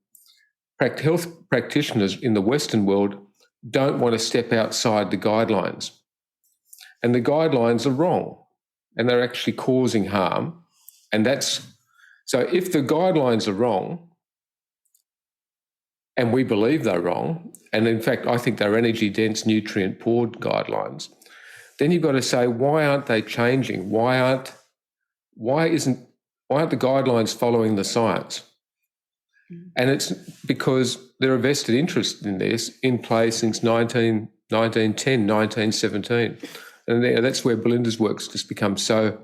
Speaker 4: health practitioners in the Western world, don't want to step outside the guidelines. And the guidelines are wrong, and they're actually causing harm. And so if the guidelines are wrong, and we believe they're wrong, and in fact, I think they're energy-dense, nutrient-poor guidelines, then you've got to say, why aren't they changing? Why aren't the guidelines following the science? And it's because there are vested interests in this in place since 1910, 1917. And that's where Belinda's work's just become so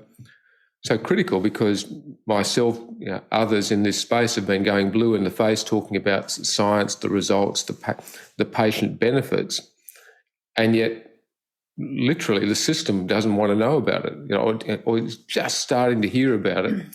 Speaker 4: critical, because myself, others in this space have been going blue in the face talking about science, the results, the patient benefits, and yet literally the system doesn't want to know about it, or is just starting to hear about it.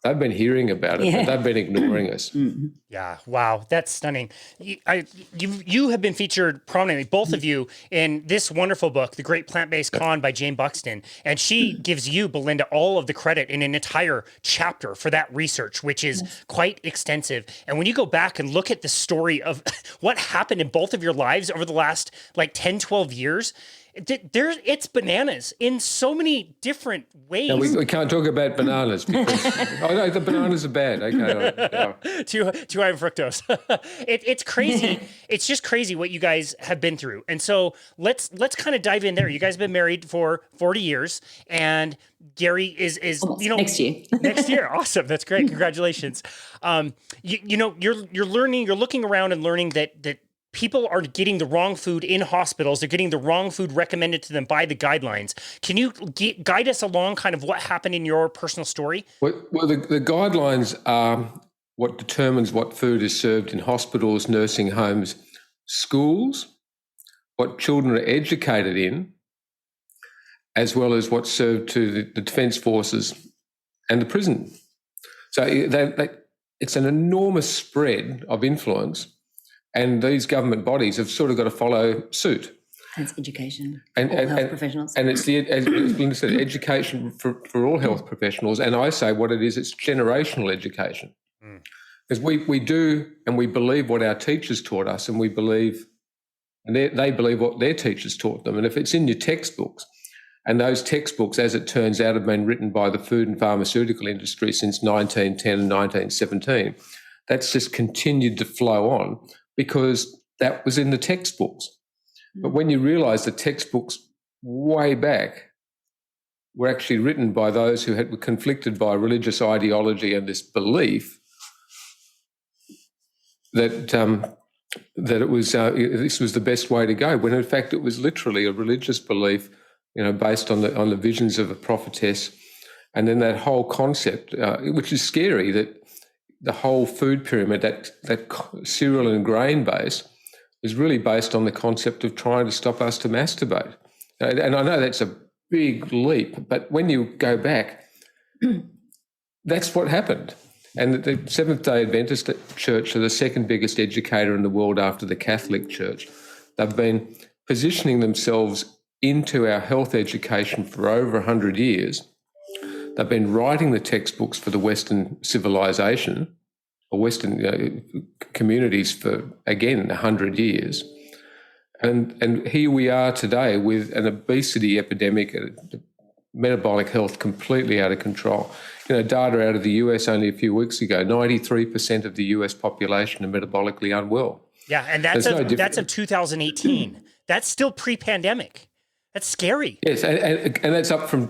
Speaker 4: They've been hearing about it, but they've been ignoring us.
Speaker 1: Mm-hmm. Yeah, wow, that's stunning. You have been featured prominently, both of you, in this wonderful book, The Great Plant-Based Con by Jane Buxton, and she gives you, Belinda, all of the credit in an entire chapter for that research, which is quite extensive. And when you go back and look at the story of what happened in both of your lives over the last 10, 12 years, it's bananas in so many different ways.
Speaker 4: No, we can't talk about bananas because no, the bananas are bad. Okay,
Speaker 1: too high in fructose. It's crazy. It's just crazy what you guys have been through. And so let's kind of dive in there. You guys have been married for 40 years, and Gary is
Speaker 5: next year.
Speaker 1: Next year, awesome. That's great. Congratulations. You're learning. You're looking around and learning that people are getting the wrong food in hospitals. They're getting the wrong food recommended to them by the guidelines. Can you guide us along kind of what happened in your personal story?
Speaker 4: Well, the guidelines are what determines what food is served in hospitals, nursing homes, schools, what children are educated in, as well as what's served to the Defence Forces and the prison. So it's an enormous spread of influence, and these government bodies have sort of got to follow suit.
Speaker 5: That's education
Speaker 4: and
Speaker 5: health professionals.
Speaker 4: And it's as Belinda said, education for all health professionals. And I say what it is, it's generational education. Because we do and we believe what our teachers taught us, and we believe, and they believe what their teachers taught them. And if it's in your textbooks, and those textbooks, as it turns out, have been written by the food and pharmaceutical industry since 1910 and 1917, that's just continued to flow on because that was in the textbooks. But when you realise the textbooks way back were actually written by those who were conflicted by religious ideology and this belief that it was this was the best way to go, when in fact it was literally a religious belief, based on the visions of a prophetess, and then that whole concept, which is scary, that the whole food pyramid, that cereal and grain base, is really based on the concept of trying to stop us to masturbate. And I know that's a big leap, but when you go back, that's what happened. And the Seventh-day Adventist Church are the second biggest educator in the world after the Catholic Church. They've been positioning themselves into our health education for over 100 years. They've been writing the textbooks for the Western civilization, or Western communities for, again, 100 years. And here we are today with an obesity epidemic, metabolic health completely out of control. Data out of the US only a few weeks ago, 93% of the US population are metabolically unwell.
Speaker 1: Yeah, and that's of 2018. That's still pre-pandemic. That's scary.
Speaker 4: Yes, and that's up from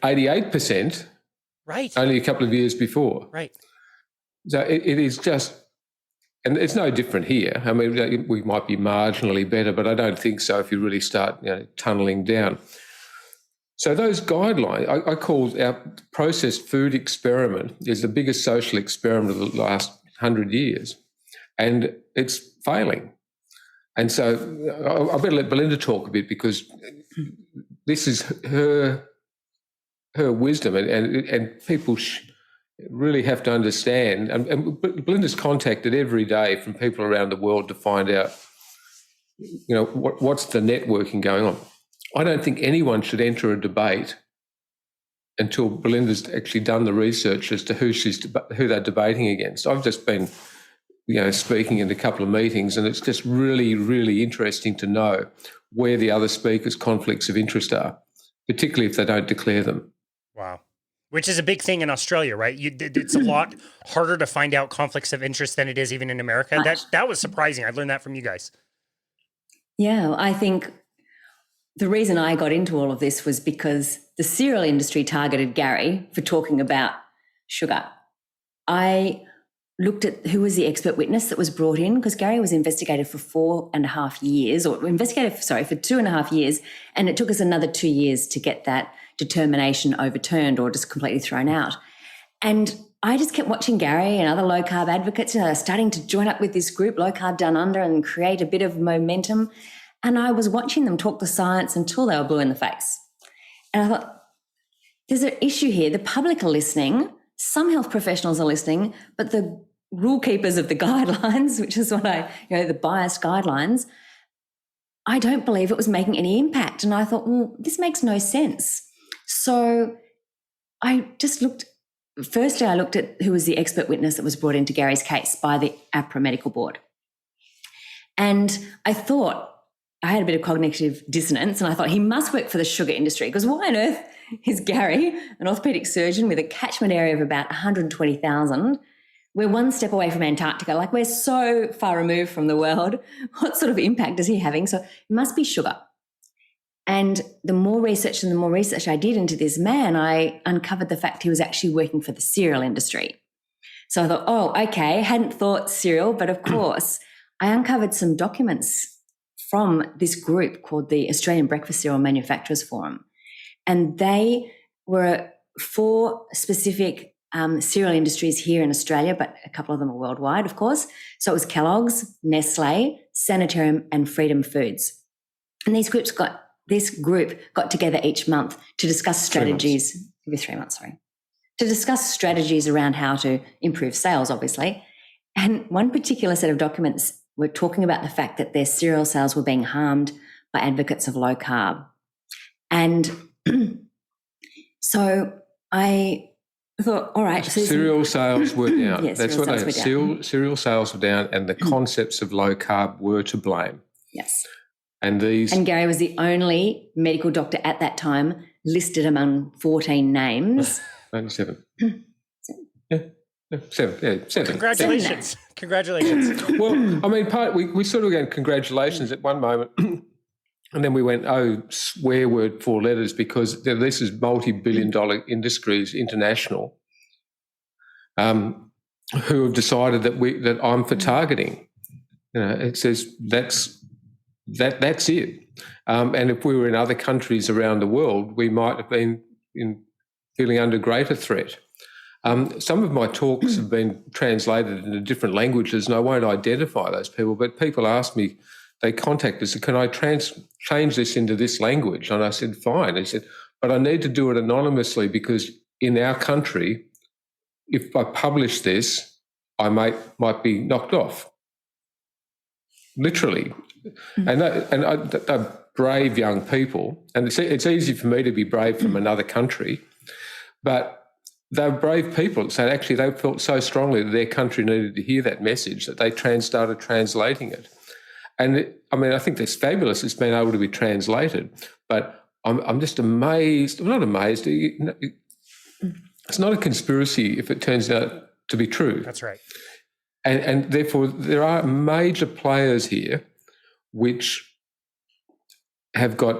Speaker 4: 88%,
Speaker 1: right,
Speaker 4: only a couple of years before.
Speaker 1: Right.
Speaker 4: So it is just, and it's no different here. I mean, we might be marginally better, but I don't think so if you really start tunneling down. So those guidelines, I call our processed food experiment is the biggest social experiment of the last 100 years, and it's failing. And so I better let Belinda talk a bit, because this is her wisdom, and people really have to understand. And Belinda's contacted every day from people around the world to find out, what's the networking going on. I don't think anyone should enter a debate until Belinda's actually done the research as to who they're debating against. I've just been, speaking in a couple of meetings, and it's just really, really interesting to know where the other speakers' conflicts of interest are, particularly if they don't declare them.
Speaker 1: Wow. Which is a big thing in Australia, right? It's a lot harder to find out conflicts of interest than it is even in America. That was surprising. I learned that from you guys.
Speaker 5: Yeah, I think the reason I got into all of this was because the cereal industry targeted Gary for talking about sugar. I looked at who was the expert witness that was brought in, because Gary was investigated for 4.5 years, for 2.5 years, and it took us another 2 years to get that determination overturned or just completely thrown out. And I just kept watching Gary and other low-carb advocates starting to join up with this group, Low Carb Down Under, and create a bit of momentum. And I was watching them talk the science until they were blue in the face. And I thought, there's an issue here. The public are listening. Some health professionals are listening, but the rule keepers of the guidelines, which is what the biased guidelines, I don't believe it was making any impact. And I thought, well, this makes no sense. So I just looked at who was the expert witness that was brought into Gary's case by the APRA Medical Board. And I thought, I had a bit of cognitive dissonance, and I thought he must work for the sugar industry, because why on earth is Gary, an orthopaedic surgeon with a catchment area of about 120,000? We're one step away from Antarctica. Like, we're so far removed from the world. What sort of impact is he having? So it must be sugar. And the more research I did into this man, I uncovered the fact he was actually working for the cereal industry. So I thought, oh, okay, hadn't thought cereal, but of course I uncovered some documents from this group called the Australian Breakfast Cereal Manufacturers Forum. And they were for specific cereal industries here in Australia, but a couple of them are worldwide, of course. So it was Kellogg's, Nestle, Sanitarium, and Freedom Foods. And this group got together each month to discuss strategies. Every 3 months, sorry. To discuss strategies around how to improve sales, obviously. And one particular set of documents were talking about the fact that their cereal sales were being harmed by advocates of low carb. And so I thought, all right. So
Speaker 4: cereal sales were down.
Speaker 5: Yes,
Speaker 4: that's what they had. Cereal sales were down, and the concepts of low carb were to blame.
Speaker 5: Yes.
Speaker 4: And
Speaker 5: Gary was the only medical doctor at that time listed among 14 names.
Speaker 4: Only 7. Yeah. 7. Yeah, 7.
Speaker 1: Congratulations. Congratulations.
Speaker 4: Well, I mean, we sort of went congratulations at one moment, and then we went, swear word 4 letters, because this is multi-billion-dollar industries, international, who have decided that I'm for targeting. It says that's it. And if we were in other countries around the world, we might have been feeling under greater threat. Some of my talks have been translated into different languages, and I won't identify those people, but people ask me, they contact us, can I change this into this language? And I said, fine. He said, but I need to do it anonymously, because in our country, if I publish this, I might be knocked off. Literally. And they're brave young people, and it's easy for me to be brave from another country, but they're brave people. So actually they felt so strongly that their country needed to hear that message that they started translating it. And I think that's fabulous. It's been able to be translated, but I'm just amazed. I'm not amazed. It's not a conspiracy if it turns out to be true.
Speaker 1: That's right.
Speaker 4: And therefore there are major players here which have got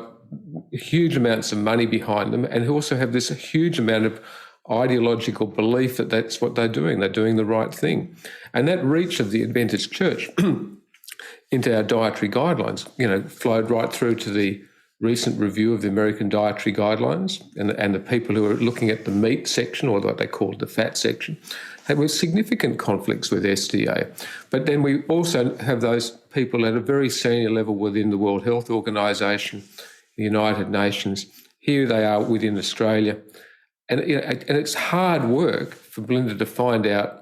Speaker 4: huge amounts of money behind them, and who also have this huge amount of ideological belief that that's what they're doing. They're doing the right thing. And that reach of the Adventist Church into our dietary guidelines, flowed right through to the recent review of the American Dietary Guidelines, and the people who are looking at the meat section, or what they called the fat section. There were significant conflicts with SDA. But then we also have those people at a very senior level within the World Health Organization, the United Nations. Here they are within Australia. And it's hard work for Belinda to find out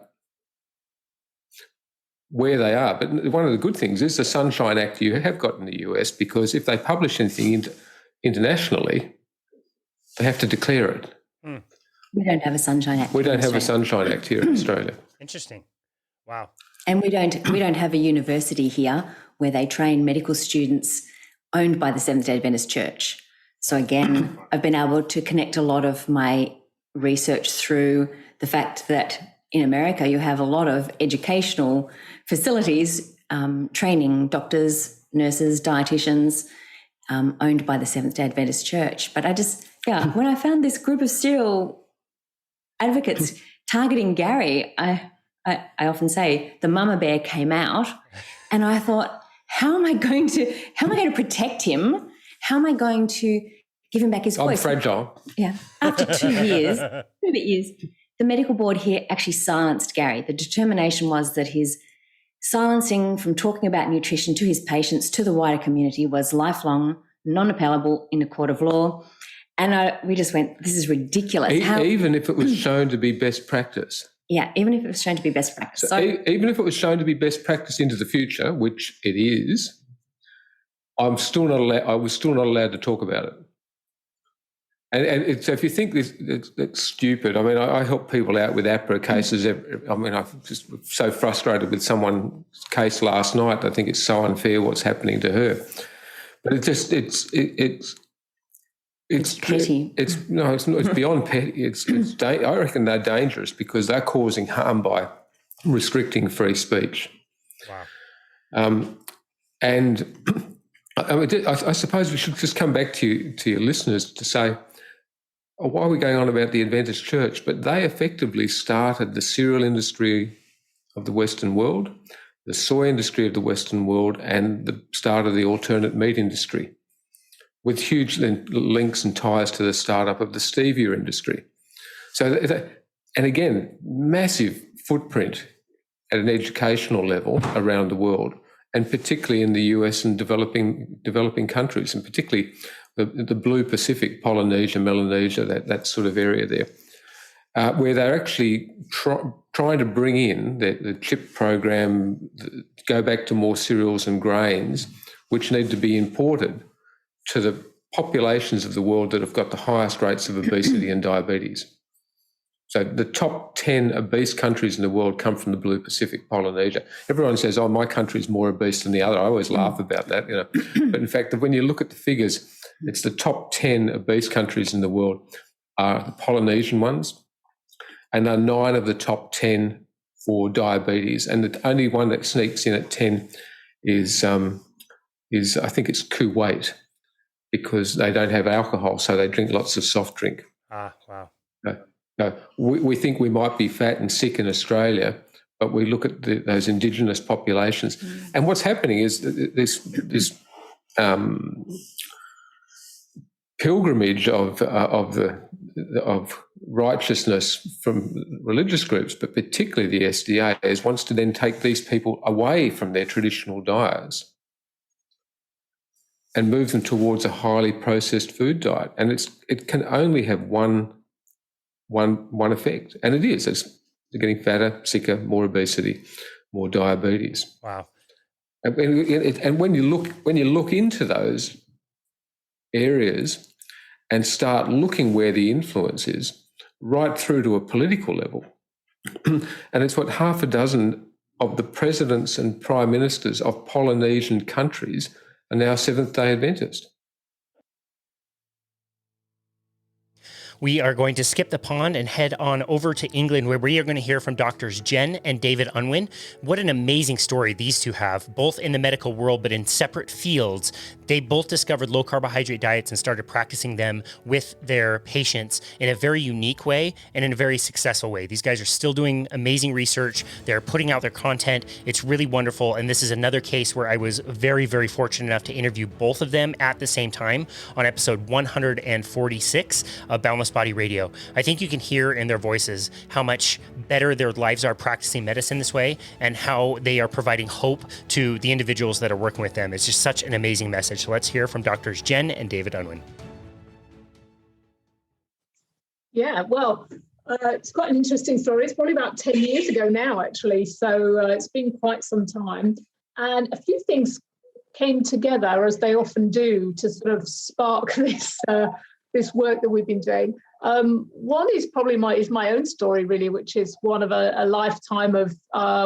Speaker 4: where they are. But one of the good things is the Sunshine Act you have got in the US, because if they publish anything internationally, they have to declare it.
Speaker 5: We don't have a Sunshine Act.
Speaker 4: We don't have a Sunshine Act here in Australia.
Speaker 1: Interesting. Wow.
Speaker 5: And we don't have a university here where they train medical students owned by the Seventh-day Adventist Church. So again, I've been able to connect a lot of my research through the fact that in America you have a lot of educational facilities training doctors, nurses, dietitians owned by the Seventh-day Adventist Church. But when I found this group of cereal advocates targeting Gary, I often say the mama bear came out, and I thought, how am I going to protect him? How am I going to give him back his voice?
Speaker 4: I'm fragile.
Speaker 5: Yeah. After 2 years, the medical board here actually silenced Gary. The determination was that his silencing from talking about nutrition to his patients, to the wider community, was lifelong, non-appellable in a court of law. And we just went, this is ridiculous.
Speaker 4: Even if it was shown to be best practice.
Speaker 5: Yeah, even if it was shown to be best practice.
Speaker 4: So even if it was shown to be best practice into the future, which it is, I was still not allowed to talk about it. And so if you think that's stupid, I mean, I help people out with APRA cases. I'm just so frustrated with someone's case last night. I think it's so unfair what's happening to her. But it's
Speaker 5: petty.
Speaker 4: It's beyond petty. I reckon they're dangerous because they're causing harm by restricting free speech.
Speaker 1: Wow.
Speaker 4: And I suppose we should just come back to your listeners to say, why are we going on about the Adventist Church? But they effectively started the cereal industry of the Western world. the soy industry of the Western world and the start of the alternate meat industry, with huge links and ties to the startup of the stevia industry. So, and again, massive footprint at an educational level around the world, and particularly in the US and developing countries, and particularly the Blue Pacific, Polynesia, Melanesia, that sort of area there, where they're actually trying to bring in the CHIP program, go back to more cereals and grains, which need to be imported to the populations of the world that have got the highest rates of obesity and diabetes. So the top 10 obese countries in the world come from the Blue Pacific, Polynesia. Everyone says, oh, my country is more obese than the other. I always laugh about that, But in fact, when you look at the figures, it's the top 10 obese countries in the world are the Polynesian ones, and there are 9 of the top 10 for diabetes. And the only one that sneaks in at 10 is I think it's Kuwait, because they don't have alcohol, so they drink lots of soft drink.
Speaker 1: Ah, wow.
Speaker 4: We think we might be fat and sick in Australia, but we look at those indigenous populations. And what's happening is this pilgrimage of righteousness from religious groups, but particularly the SDAs, wants to then take these people away from their traditional diets and move them towards a highly processed food diet. And it can only have one effect, and it is. They're getting fatter, sicker, more obesity, more diabetes.
Speaker 1: Wow.
Speaker 4: And when you look into those areas and start looking where the influence is, right through to a political level, and it's what half a dozen of the presidents and prime ministers of Polynesian countries are now Seventh-day Adventists.
Speaker 1: We are going to skip the pond and head on over to England, where we are going to hear from Doctors Jen and David Unwin. What an amazing story these two have, both in the medical world, but in separate fields. They both discovered low carbohydrate diets and started practicing them with their patients in a very unique way and in a very successful way. These guys are still doing amazing research. They're putting out their content. It's really wonderful. And this is another case where I was very, very fortunate enough to interview both of them at the same time on episode 146 of Boundless Body Radio. I think you can hear in their voices how much better their lives are practicing medicine this way, and how they are providing hope to the individuals that are working with them. It's just such an amazing message. So let's hear from Doctors Jen and David Unwin.
Speaker 6: Yeah, well, it's quite an interesting story. It's probably about 10 years ago now, actually. So it's been quite some time. And a few things came together, as they often do, to sort of spark this work that we've been doing. One is probably my own story, really, which is one of a lifetime of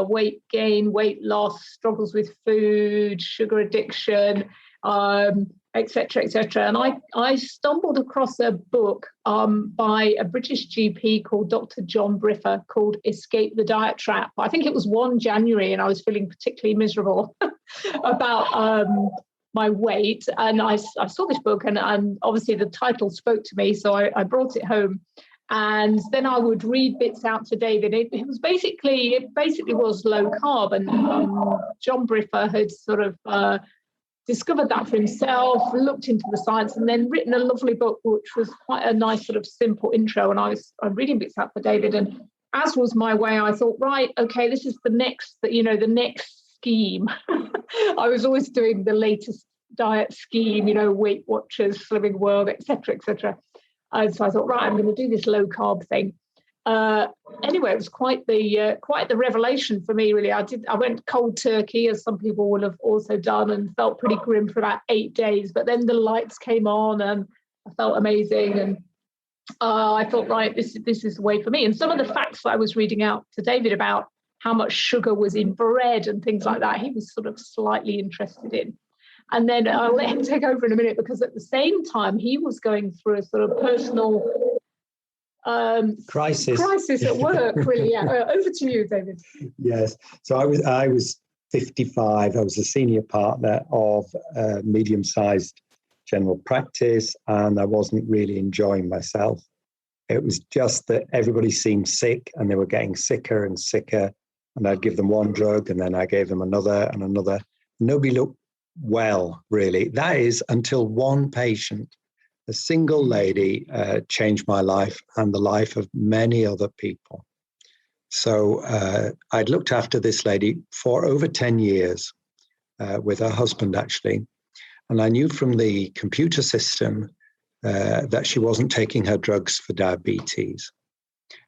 Speaker 6: weight gain, weight loss, struggles with food, sugar addiction, et cetera, et cetera. And I stumbled across a book by a British GP called Dr. John Briffer called Escape the Diet Trap. I think it was 1 January, and I was feeling particularly miserable about my weight, and I saw this book, and obviously the title spoke to me, so I brought it home, and then I would read bits out to David. It basically was low carb, and John Briffer had sort of discovered that for himself, looked into the science, and then written a lovely book, which was quite a nice sort of simple intro. And I'm reading bits out for David, and as was my way, I thought, right, okay, this is the next scheme. I was always doing the latest diet scheme, Weight Watchers, Slimming World, etc., etc. And so I thought, right, I'm going to do this low carb thing. Anyway, it was quite the revelation for me, really. I went cold turkey, as some people will have also done, and felt pretty grim for about 8 days. But then the lights came on, and I felt amazing, and I thought, right, this is the way for me. And some of the facts that I was reading out to David about how much sugar was in bread and things like that, he was sort of slightly interested in. And then I'll let him take over in a minute, because at the same time, he was going through a sort of personal crisis at work, really. Yeah. Over to you, David.
Speaker 7: Yes. So I was 55. I was a senior partner of a medium-sized general practice, and I wasn't really enjoying myself. It was just that everybody seemed sick, and they were getting sicker and sicker. And I'd give them one drug, and then I gave them another and another. Nobody looked well, really. That is until one patient, a single lady, changed my life and the life of many other people. So I'd looked after this lady for over 10 years with her husband, actually. And I knew from the computer system that she wasn't taking her drugs for diabetes.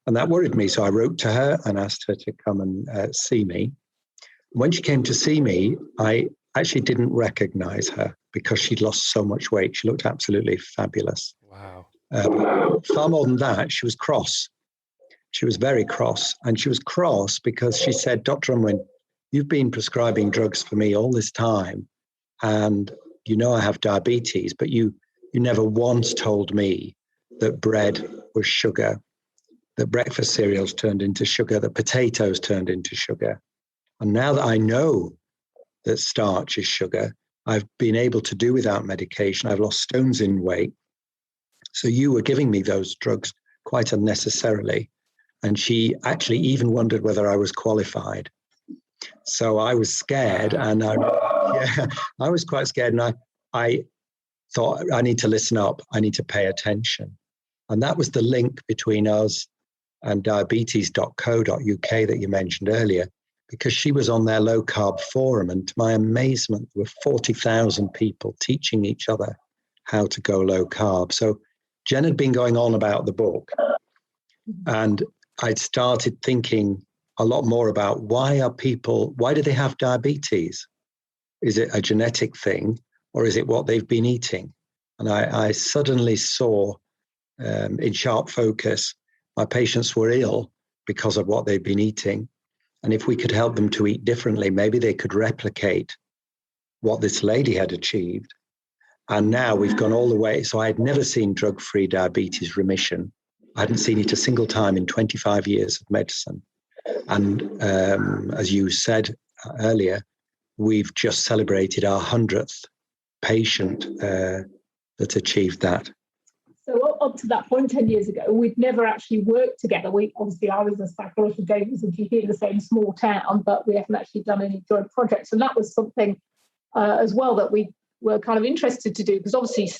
Speaker 7: And that worried me. So I wrote to her and asked her to come and see me. When she came to see me, I actually didn't recognize her because she'd lost so much weight. She looked absolutely fabulous.
Speaker 1: Wow.
Speaker 7: Far more than that, she was cross. She was very cross. And she was cross because she said, Dr. Unwin, you've been prescribing drugs for me all this time. And you know I have diabetes, but you never once told me that bread was sugar, that breakfast cereals turned into sugar, that potatoes turned into sugar. And now that I know that starch is sugar, I've been able to do without medication. I've lost stones in weight. So you were giving me those drugs quite unnecessarily. And she actually even wondered whether I was qualified. So I was scared, and I was quite scared. And I thought, I need to listen up. I need to pay attention. And that was the link between us and diabetes.co.uk that you mentioned earlier, because she was on their low-carb forum. And to my amazement, there were 40,000 people teaching each other how to go low-carb. So Jen had been going on about the book, and I'd started thinking a lot more about why do they have diabetes? Is it a genetic thing, or is it what they've been eating? And I suddenly saw in sharp focus, my patients were ill because of what they've been eating. And if we could help them to eat differently, maybe they could replicate what this lady had achieved. And now we've gone all the way. So I had never seen drug-free diabetes remission. I hadn't seen it a single time in 25 years of medicine. And as you said earlier, we've just celebrated our 100th patient that achieved that.
Speaker 6: So up to that point 10 years ago, we'd never actually worked together. I was a psychologist, David was a GP in the same small town, but we haven't actually done any joint projects. And that was something as well that we were kind of interested to do, because obviously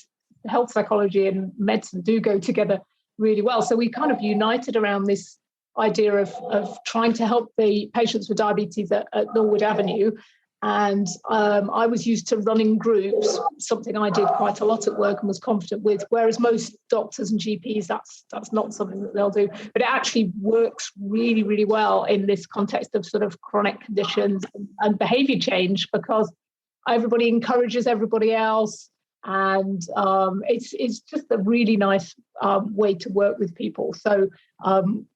Speaker 6: health psychology and medicine do go together really well. So we kind of united around this idea of trying to help the patients with diabetes at Norwood Avenue. And I was used to running groups, something I did quite a lot at work and was confident with, whereas most doctors and GPs, that's not something that they'll do. But it actually works really, really well in this context of sort of chronic conditions and behaviour change, because everybody encourages everybody else. And it's just a really nice way to work with people. So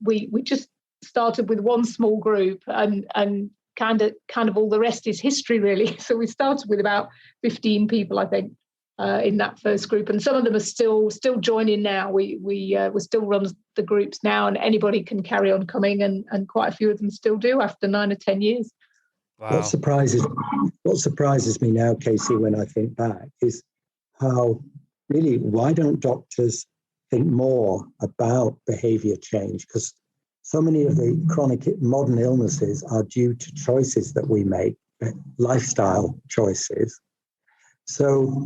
Speaker 6: we just started with one small group, and kind of all the rest is history, really. So we started with about 15 people, I think, in that first group, and some of them are still joining now. We still run the groups now, and anybody can carry on coming, and quite a few of them still do after 9 or 10 years.
Speaker 1: Wow.
Speaker 7: What surprises me now, Casey, when I think back, is how really, why don't doctors think more about behavior change? Because so many of the chronic modern illnesses are due to choices that we make, lifestyle choices. So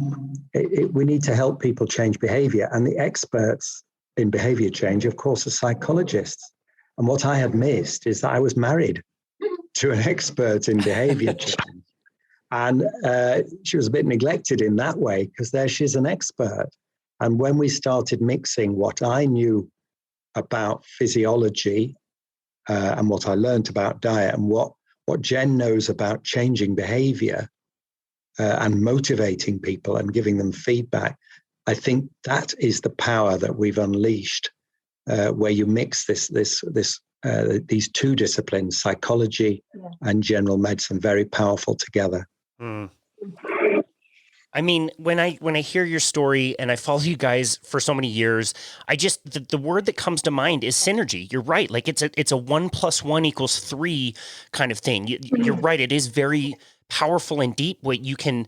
Speaker 7: we need to help people change behavior. And the experts in behavior change, of course, are psychologists. And what I had missed is that I was married to an expert in behavior change. And she was a bit neglected in that way, because there she's an expert. And when we started mixing what I knew about physiology and what I learned about diet, and what Jen knows about changing behavior and motivating people and giving them feedback, I think that is the power that we've unleashed, where you mix these two disciplines, psychology and general medicine, very powerful together.
Speaker 1: Mm. I mean, when I hear your story, and I follow you guys for so many years, the word that comes to mind is synergy. You're right. Like it's a 1 + 1 = 3 kind of thing. You're right. It is very powerful and deep what you can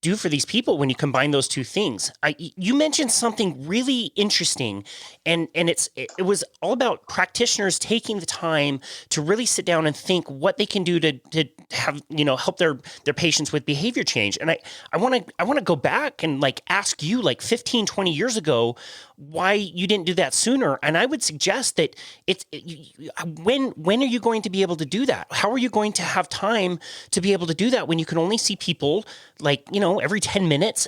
Speaker 1: do for these people when you combine those two things. You mentioned something really interesting, and it was all about practitioners taking the time to really sit down and think what they can do to have, help their patients with behavior change. And I want to go back and like ask you, like 15, 20 years ago, why you didn't do that sooner. And I would suggest that when are you going to be able to do that? How are you going to have time to be able to do that when you can only see people like, every 10 minutes?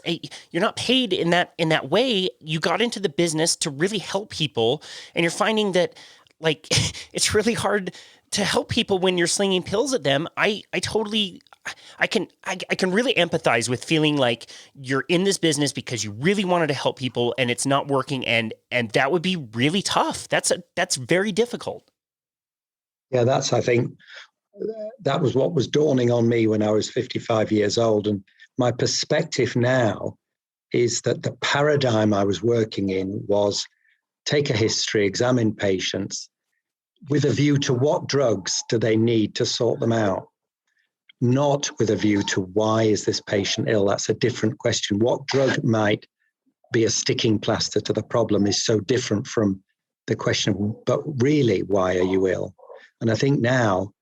Speaker 1: You're not paid in that way. You got into the business to really help people, and you're finding that like it's really hard to help people when you're slinging pills at them. I can really empathize with feeling like you're in this business because you really wanted to help people and it's not working, and that would be really tough. That's very difficult.
Speaker 7: Yeah, I think that was what was dawning on me when I was 55 years old. And my perspective now is that the paradigm I was working in was take a history, examine patients with a view to what drugs do they need to sort them out, not with a view to why is this patient ill. That's a different question. What drug might be a sticking plaster to the problem is so different from the question of, but really, why are you ill? And I think now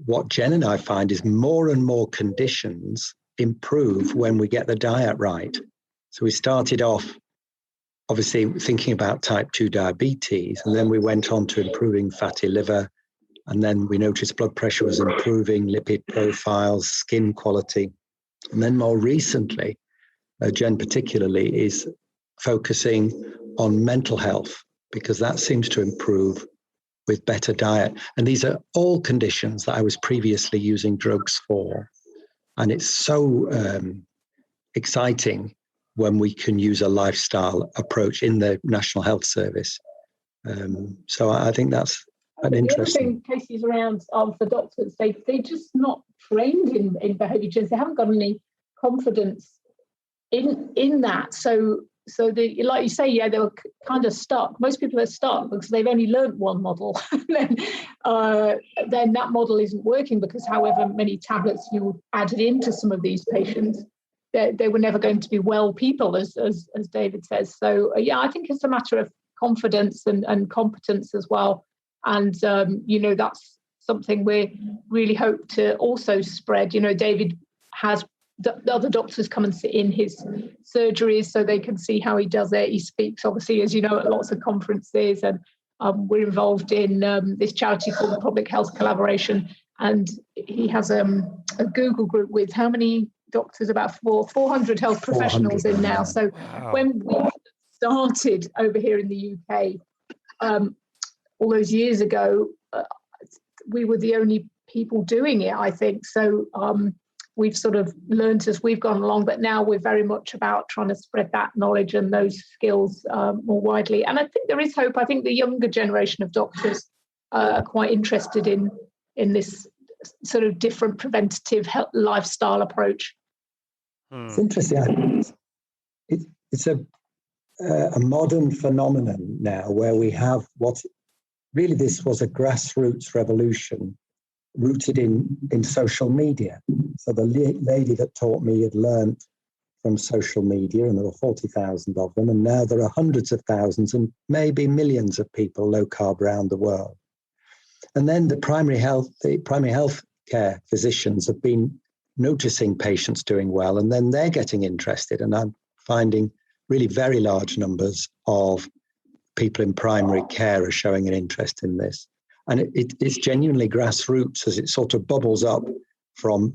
Speaker 7: what Jen and I find is more and more conditions improve when we get the diet right. So we started off obviously thinking about type 2 diabetes, and then we went on to improving fatty liver, and then we noticed blood pressure was improving, lipid profiles, skin quality. And then more recently, Jen particularly is focusing on mental health, because that seems to improve with better diet. And these are all conditions that I was previously using drugs for. And it's so exciting when we can use a lifestyle approach in the National Health Service. So I think that's an interesting.
Speaker 6: The other thing, Casey's around for doctors, they're just not trained in behaviour change. They haven't got any confidence in that. So like you say, they were kind of stuck. Most people are stuck because they've only learnt one model. then that model isn't working because however many tablets you added into some of these patients, they were never going to be well people, as David says. So I think it's a matter of confidence and competence as well. And that's something we really hope to also spread. David has the other doctors come and sit in his surgeries so they can see how he does it. He speaks, obviously, as you know, at lots of conferences, and we're involved in this charity called the Public Health Collaboration, and he has a Google group with how many doctors? About 400 health professionals in now. So when we started over here in the UK all those years ago, we were the only people doing it, I think. So we've sort of learned as we've gone along, but now we're very much about trying to spread that knowledge and those skills more widely. And I think there is hope. I think the younger generation of doctors are quite interested in this sort of different preventative lifestyle approach.
Speaker 7: It's interesting. It's a modern phenomenon now where we have what really this was a grassroots revolution rooted in social media. So the lady that taught me had learned from social media, and there were 40,000 of them, and now there are hundreds of thousands and maybe millions of people low carb around the world. And then the primary health care physicians have been noticing patients doing well, and then they're getting interested. And I'm finding really very large numbers of people in primary care are showing an interest in this. And it's genuinely grassroots as it sort of bubbles up from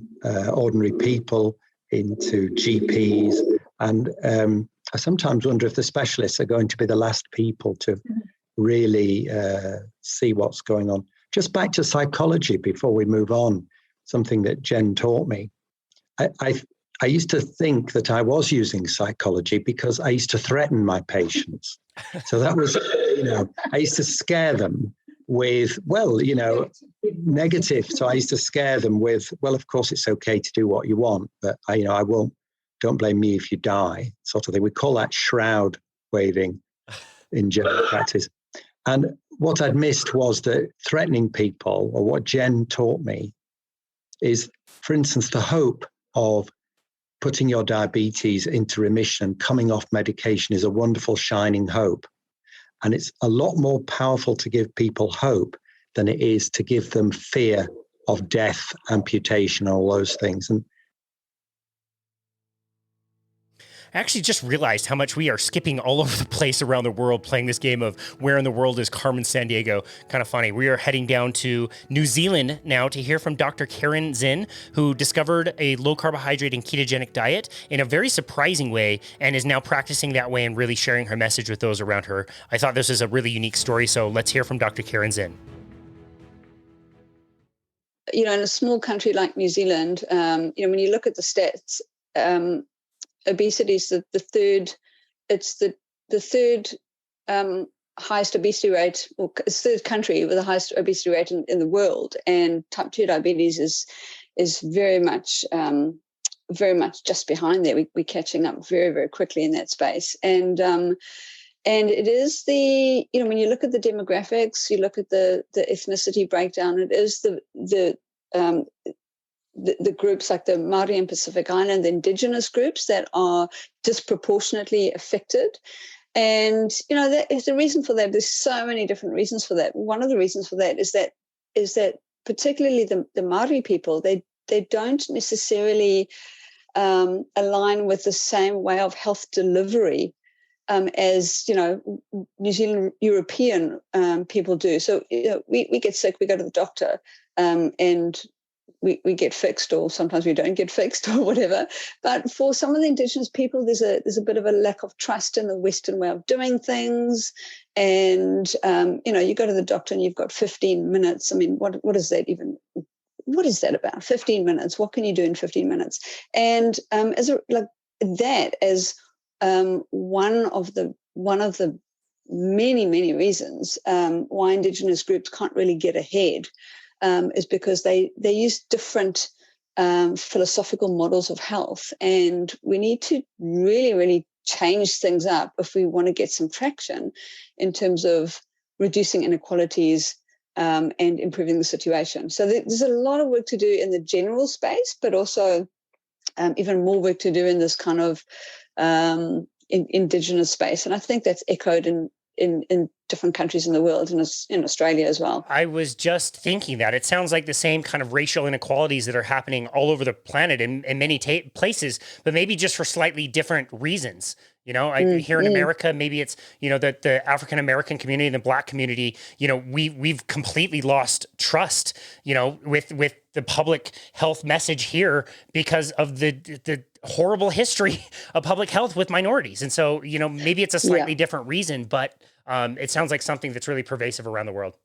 Speaker 7: ordinary people into GPs. And I sometimes wonder if the specialists are going to be the last people to really see what's going on. Just back to psychology before we move on, something that Jen taught me. I used to think that I was using psychology because I used to threaten my patients. So that was, I used to scare them with, negative. So I used to scare them with, well, of course it's okay to do what you want, but I won't, don't blame me if you die, sort of thing. We call that shroud waving in general practice. And what I'd missed was that threatening people, or what Jen taught me, is, for instance, the hope of putting your diabetes into remission, coming off medication is a wonderful shining hope. And it's a lot more powerful to give people hope than it is to give them fear of death, amputation, all those things. And
Speaker 1: I actually just realized how much we are skipping all over the place around the world playing this game of where in the world is Carmen Sandiego. Kind of funny. We are heading down to New Zealand now to hear from Dr. Karen Zinn, who discovered a low carbohydrate and ketogenic diet in a very surprising way and is now practicing that way and really sharing her message with those around her. I thought this was a really unique story, so let's hear from Dr. Karen Zinn.
Speaker 8: You know, in a small country like New Zealand, when you look at the stats, obesity is the third highest obesity rate, or it's the third country with the highest obesity rate in the world, and type 2 diabetes is very much just behind there. We're catching up very, very quickly in that space, and it is when you look at the demographics, you look at the ethnicity breakdown, it is the groups like the Māori and Pacific Island, the indigenous groups that are disproportionately affected. And, that is the reason for that. There's so many different reasons for that. One of the reasons for that is that particularly the Māori people, they don't necessarily align with the same way of health delivery as, New Zealand European people do. So we get sick, we go to the doctor, and we get fixed, or sometimes we don't get fixed or whatever. But for some of the indigenous people, there's a bit of a lack of trust in the Western way of doing things. And, you go to the doctor and you've got 15 minutes. I mean, what is that even? What is that about? 15 minutes. What can you do in 15 minutes? And as one of the many, many reasons why indigenous groups can't really get ahead is because they use different philosophical models of health. And we need to really, really change things up if we want to get some traction in terms of reducing inequalities and improving the situation. So there's a lot of work to do in the general space, but also even more work to do in this kind of indigenous space. And I think that's echoed in different countries in the world, and in Australia as well.
Speaker 1: I was just thinking that. It sounds like the same kind of racial inequalities that are happening all over the planet in many places, but maybe just for slightly different reasons. Here in America, maybe it's, the African-American community and the Black community, we've completely lost trust, with the public health message here because of the horrible history of public health with minorities. And so, maybe it's a slightly different reason, but it sounds like something that's really pervasive around the world.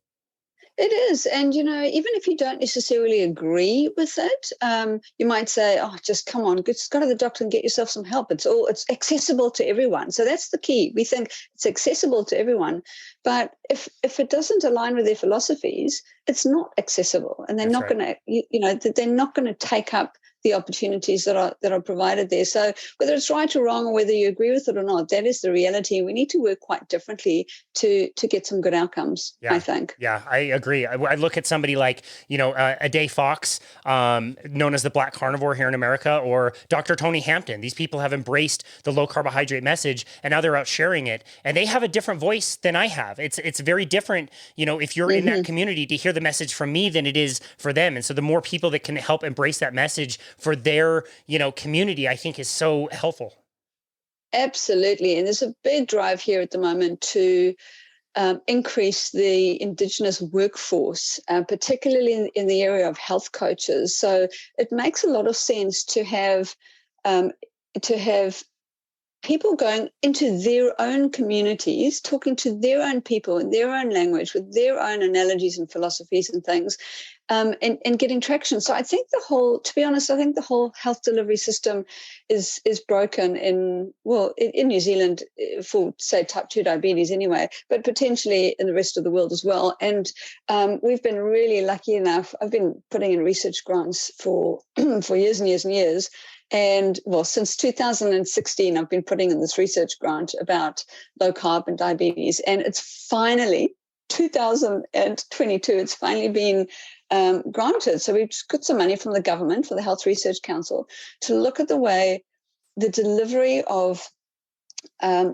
Speaker 8: It is. And, even if you don't necessarily agree with it, you might say, oh, just come on, just go to the doctor and get yourself some help. It's accessible to everyone. So that's the key. We think it's accessible to everyone. But if it doesn't align with their philosophies, it's not accessible. And they're not going to, they're not going to take up the opportunities that are provided there. So whether it's right or wrong, or whether you agree with it or not, that is the reality. We need to work quite differently to get some good outcomes, I think.
Speaker 1: Yeah, I agree. I look at somebody like, Ade Fox, known as the Black Carnivore here in America, or Dr. Tony Hampton. These people have embraced the low carbohydrate message, and now they're out sharing it. And they have a different voice than I have. It's very different, if you're in that community, to hear the message from me than it is for them. And so the more people that can help embrace that message for their, community, I think is so helpful.
Speaker 8: Absolutely. And there's a big drive here at the moment to increase the Indigenous workforce, particularly in the area of health coaches. So it makes a lot of sense to have people going into their own communities, talking to their own people in their own language, with their own analogies and philosophies and things, and getting traction. So I think the whole health delivery system is broken in New Zealand for, say, type 2 diabetes anyway, but potentially in the rest of the world as well. And we've been really lucky enough. I've been putting in research grants for years and years and years. And since 2016, I've been putting in this research grant about low carb and diabetes, and it's finally 2022, it's finally been granted. So we've got some money from the government, for the Health Research Council, to look at the way the delivery of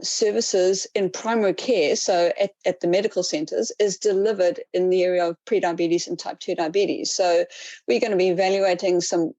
Speaker 8: services in primary care, so at the medical centers, is delivered in the area of prediabetes and type 2 diabetes. So we're going to be evaluating some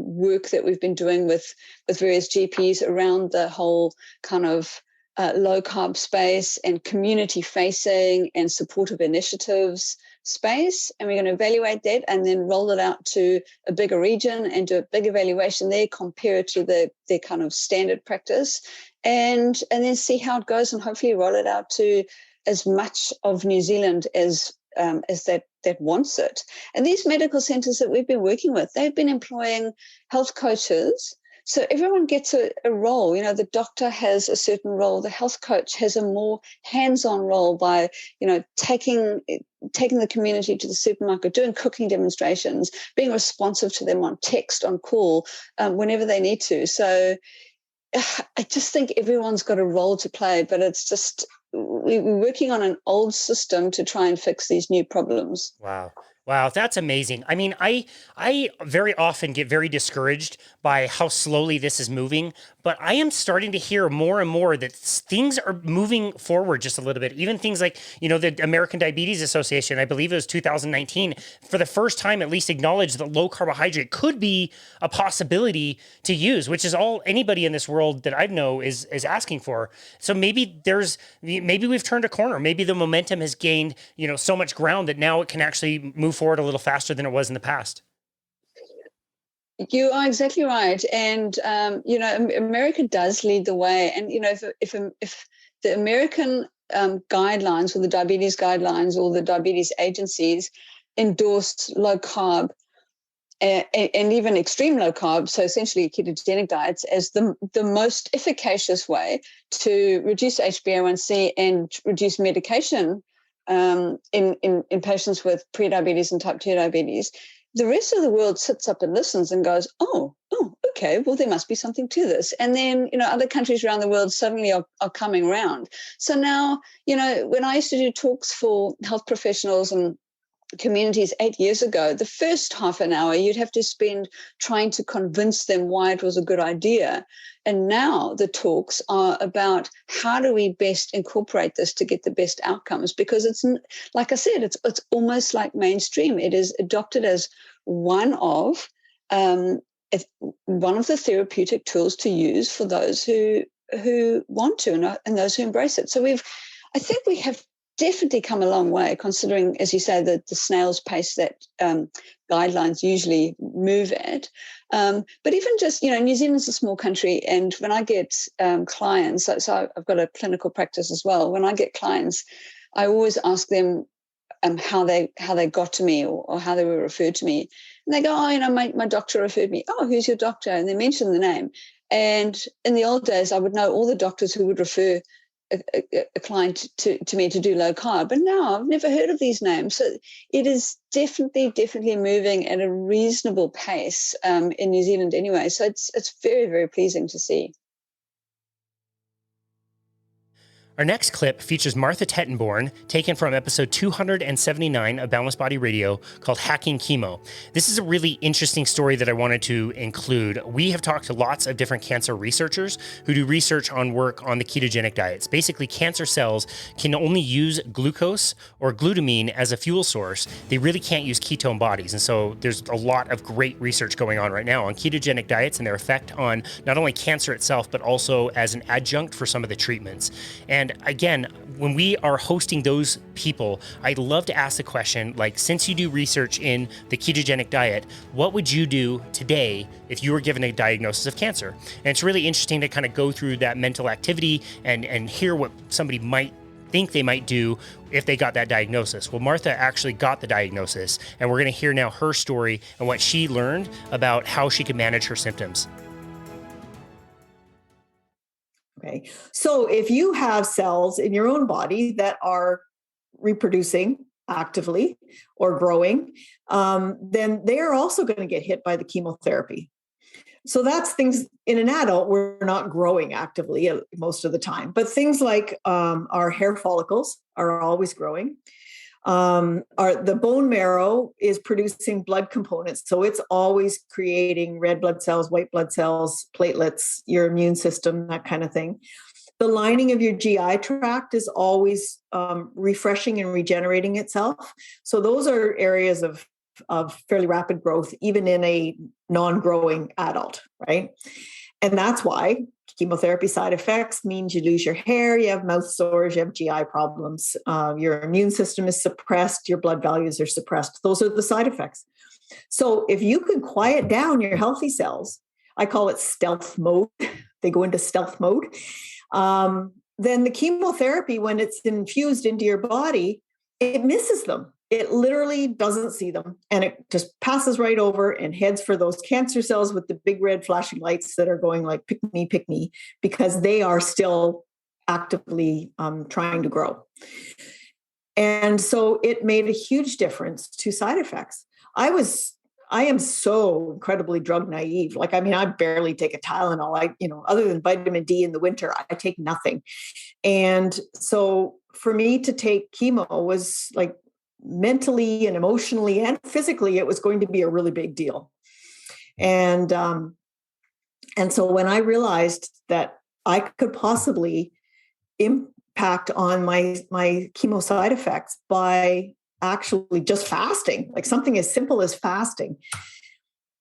Speaker 8: work that we've been doing with various GPs around the whole kind of low carb space and community facing and supportive initiatives space. And we're going to evaluate that and then roll it out to a bigger region and do a big evaluation there, compare it to their kind of standard practice, and then see how it goes, and hopefully roll it out to as much of New Zealand as that wants it. And these medical centers that we've been working with, they've been employing health coaches. So everyone gets a role. You know, the doctor has a certain role. The health coach has a more hands-on role by, you know, taking the community to the supermarket, doing cooking demonstrations, being responsive to them on text, on call, whenever they need to. So I just think everyone's got a role to play, but it's just we're working on an old system to try and fix these new problems.
Speaker 1: Wow, that's amazing. I mean, I very often get very discouraged by how slowly this is moving, but I am starting to hear more and more that things are moving forward just a little bit. Even things like, you know, the American Diabetes Association, I believe it was 2019, for the first time at least acknowledged that low carbohydrate could be a possibility to use, which is all anybody in this world that I know is asking for. So maybe we've turned a corner. Maybe the momentum has gained, you know, so much ground that now it can actually move forward a little faster than it was in the past.
Speaker 8: You are exactly right. And, you know, America does lead the way. And, you know, if the American guidelines or the diabetes guidelines or the diabetes agencies endorse low carb and even extreme low carb, so essentially ketogenic diets, as the most efficacious way to reduce HbA1c and reduce medication in patients with prediabetes and type 2 diabetes, the rest of the world sits up and listens and goes, oh, okay, well, there must be something to this. And then, you know, other countries around the world suddenly are coming around. So now, you know, when I used to do talks for health professionals and communities 8 years ago, the first half an hour you'd have to spend trying to convince them why it was a good idea. And now the talks are about how do we best incorporate this to get the best outcomes, because it's, like I said, it's almost like mainstream. It is adopted as one of the therapeutic tools to use for those who want to and those who embrace it. So I think we have definitely come a long way, considering, as you say, the snail's pace that guidelines usually move at. But even just, you know, New Zealand's a small country, and when I get clients, so I've got a clinical practice as well. When I get clients, I always ask them how they got to me or how they were referred to me. And they go, oh, you know, my doctor referred me. Oh, who's your doctor? And they mention the name. And in the old days, I would know all the doctors who would refer a client to me to do low carb, but now I've never heard of these names. So it is definitely moving at a reasonable pace in New Zealand anyway. So it's very, very pleasing to see.
Speaker 1: Our next clip features Martha Tettenborn, taken from episode 279 of Boundless Body Radio, called Hacking Chemo. This is a really interesting story that I wanted to include. We have talked to lots of different cancer researchers who do research on work on the ketogenic diets. Basically, cancer cells can only use glucose or glutamine as a fuel source. They really can't use ketone bodies. And so there's a lot of great research going on right now on ketogenic diets and their effect on not only cancer itself, but also as an adjunct for some of the treatments. And again, when we are hosting those people, I'd love to ask the question, like, since you do research in the ketogenic diet, what would you do today if you were given a diagnosis of cancer? And it's really interesting to kind of go through that mental activity and hear what somebody might think they might do if they got that diagnosis. Well, Martha actually got the diagnosis, and we're going to hear now her story and what she learned about how she could manage her symptoms.
Speaker 9: Okay, so if you have cells in your own body that are reproducing actively or growing, then they are also going to get hit by the chemotherapy. So that's things in an adult, we're not growing actively most of the time, but things like our hair follicles are always growing. The bone marrow is producing blood components. So it's always creating red blood cells, white blood cells, platelets, your immune system, that kind of thing. The lining of your GI tract is always refreshing and regenerating itself. So those are areas of fairly rapid growth, even in a non-growing adult, right? And that's why chemotherapy side effects means you lose your hair, you have mouth sores, you have GI problems, your immune system is suppressed, your blood values are suppressed. Those are the side effects. So if you can quiet down your healthy cells, I call it stealth mode, they go into stealth mode, then the chemotherapy, when it's infused into your body, it misses them. It literally doesn't see them, and it just passes right over and heads for those cancer cells with the big red flashing lights that are going like, pick me, because they are still actively trying to grow. And so it made a huge difference to side effects. I am so incredibly drug naive. Like, I mean, I barely take a Tylenol. Other than vitamin D in the winter, I take nothing. And so for me to take chemo was like, mentally and emotionally and physically, it was going to be a really big deal. And so when I realized that I could possibly impact on my chemo side effects by actually just fasting, like something as simple as fasting,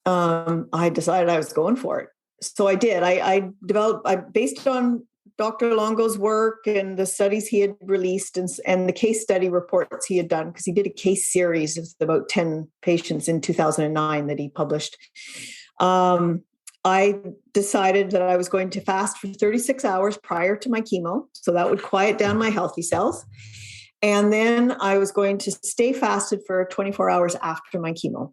Speaker 9: I decided I was going for it. So I did. I based on Dr. Longo's work and the studies he had released and the case study reports he had done, because he did a case series of about 10 patients in 2009 that he published. I decided that I was going to fast for 36 hours prior to my chemo. So that would quiet down my healthy cells. And then I was going to stay fasted for 24 hours after my chemo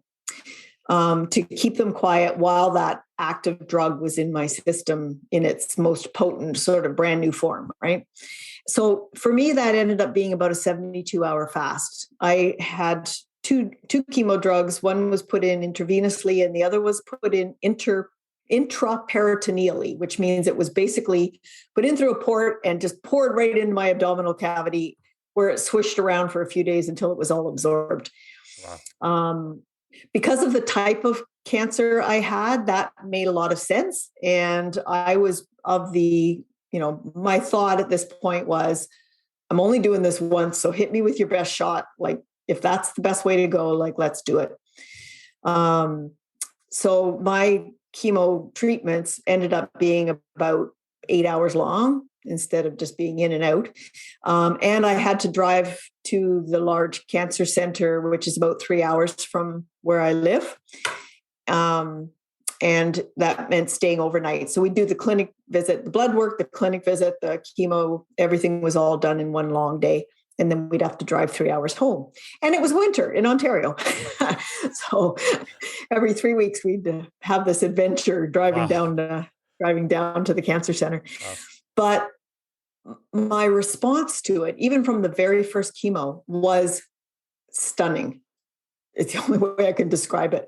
Speaker 9: to keep them quiet while that active drug was in my system in its most potent sort of brand new form, right? So for me, that ended up being about a 72-hour fast. I had two chemo drugs. One was put in intravenously and the other was put in intraperitoneally, which means it was basically put in through a port and just poured right into my abdominal cavity, where it swished around for a few days until it was all absorbed. Wow. Because of the type of cancer I had, that made a lot of sense. And I was my thought at this point was, I'm only doing this once, so hit me with your best shot. Like, if that's the best way to go, like, let's do it. So my chemo treatments ended up being about 8 hours long instead of just being in and out. And I had to drive to the large cancer center, which is about 3 hours from where I live. And that meant staying overnight. So we do the clinic visit, the blood work, the clinic visit, the chemo, everything was all done in one long day. And then we'd have to drive 3 hours home. And it was winter in Ontario. So every 3 weeks we'd have this adventure driving down to the cancer center. Wow. But my response to it, even from the very first chemo, was stunning. It's the only way I can describe it.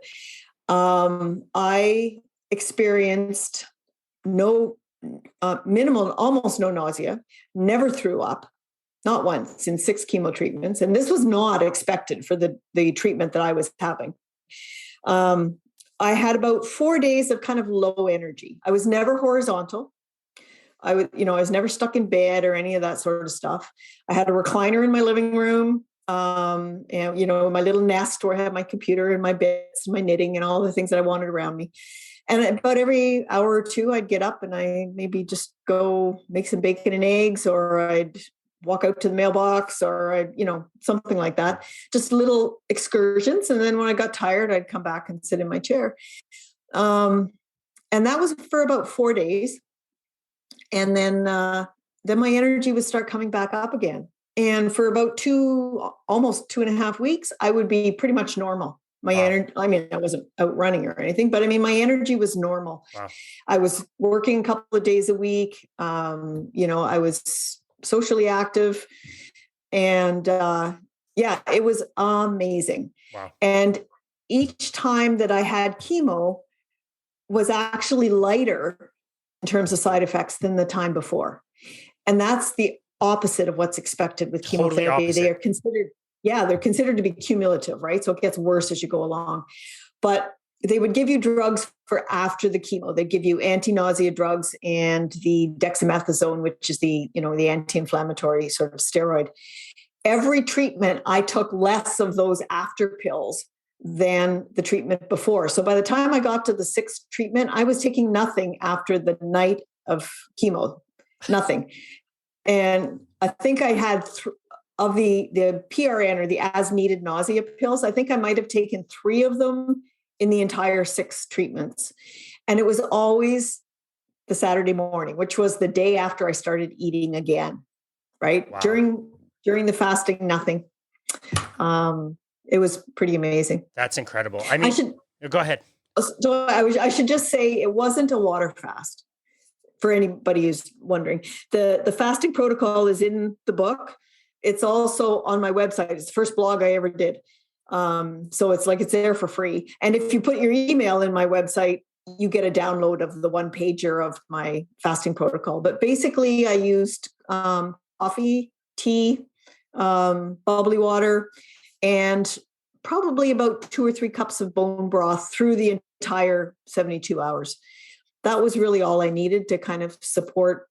Speaker 9: I experienced minimal, almost no nausea, never threw up, not once in 6 chemo treatments. And this was not expected for the treatment that I was having. I had about 4 days of kind of low energy. I was never horizontal. I was never stuck in bed or any of that sort of stuff. I had a recliner in my living room. And, my little nest where I had my computer and my beds and my knitting and all the things that I wanted around me. And about every hour or two, I'd get up and I maybe just go make some bacon and eggs, or I'd walk out to the mailbox, or something like that. Just little excursions. And then when I got tired, I'd come back and sit in my chair. And that was for about 4 days. And then my energy would start coming back up again. And for about almost 2.5 weeks, I would be pretty much normal. My energy, I wasn't out running or anything, but my energy was normal. Wow. I was working a couple of days a week. I was socially active, and it was amazing. Wow. And each time that I had chemo was actually lighter in terms of side effects than the time before. And that's the opposite of what's expected with chemotherapy. They are considered, they're considered to be cumulative, right? So it gets worse as you go along. But they would give you drugs for after the chemo. They'd give you anti-nausea drugs and the dexamethasone, which is the anti-inflammatory sort of steroid. Every treatment, I took less of those after pills than the treatment before. So by the time I got to the 6th treatment, I was taking nothing after the night of chemo, nothing. And I think I had of the PRN, or the as needed nausea pills, I think I might have taken 3 of them in the entire 6 treatments. And it was always the Saturday morning, which was the day after I started eating again, right?
Speaker 1: Wow.
Speaker 9: During the fasting, nothing. It was pretty amazing.
Speaker 1: That's incredible. I mean, go ahead.
Speaker 9: So I should just say it wasn't a water fast, for anybody who's wondering. The fasting protocol is in the book. It's also on my website. It's the first blog I ever did. So it's there for free. And if you put your email in my website, you get a download of the 1-pager of my fasting protocol. But basically I used coffee, tea, bubbly water, and probably about 2 or 3 cups of bone broth through the entire 72 hours. That was really all I needed to kind of support,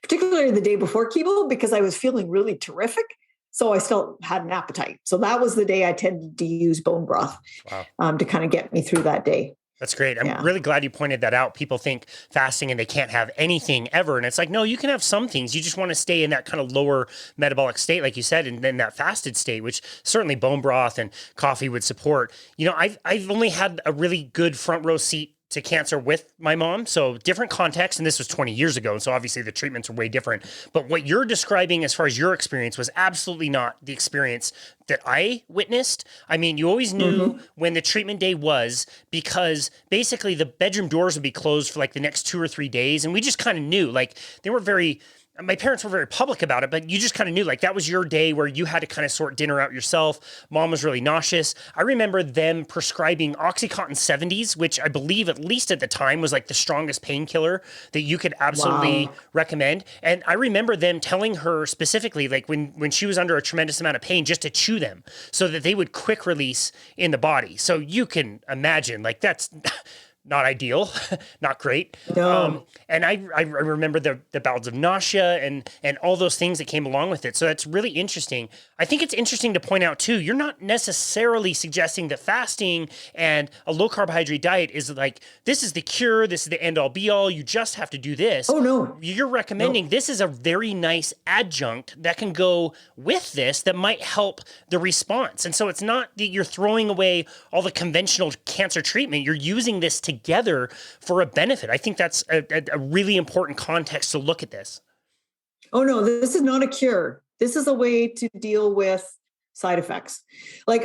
Speaker 9: particularly the day before chemo, because I was feeling really terrific. So I still had an appetite. So that was the day I tended to use bone broth.
Speaker 1: Wow.
Speaker 9: To kind of get me through that day.
Speaker 1: That's great. I'm really glad you pointed that out. People think fasting and they can't have anything ever. And it's like, no, you can have some things. You just want to stay in that kind of lower metabolic state, like you said, and then that fasted state, which certainly bone broth and coffee would support. I've only had a really good front row seat to cancer with my mom. So different context. And this was 20 years ago. And so obviously the treatments are way different. But what you're describing as far as your experience was absolutely not the experience that I witnessed. I mean, you always knew when the treatment day was, because basically the bedroom doors would be closed for like the next 2 or 3 days. And we just kind of knew, like, my parents were very public about it, but you just kind of knew, like, that was your day where you had to kind of sort dinner out yourself. Mom was really nauseous. I remember them prescribing OxyContin 70s, which I believe, at least at the time, was like the strongest painkiller that you could absolutely recommend. And I remember them telling her specifically, like when she was under a tremendous amount of pain, just to chew them so that they would quick release in the body. So you can imagine, like, that's not ideal, not great.
Speaker 9: No.
Speaker 1: And I remember the bouts of nausea and all those things that came along with it. So that's really interesting. I think it's interesting to point out too, you're not necessarily suggesting that fasting and a low carbohydrate diet is like, this is the cure, this is the end all be all, you just have to do this.
Speaker 9: Oh, no.
Speaker 1: You're recommending this is a very nice adjunct that can go with this that might help the response. And so it's not that you're throwing away all the conventional cancer treatment. You're using this together for a benefit. I think that's a really important context to look at this.
Speaker 9: Oh, no, this is not a cure. This is a way to deal with side effects. Like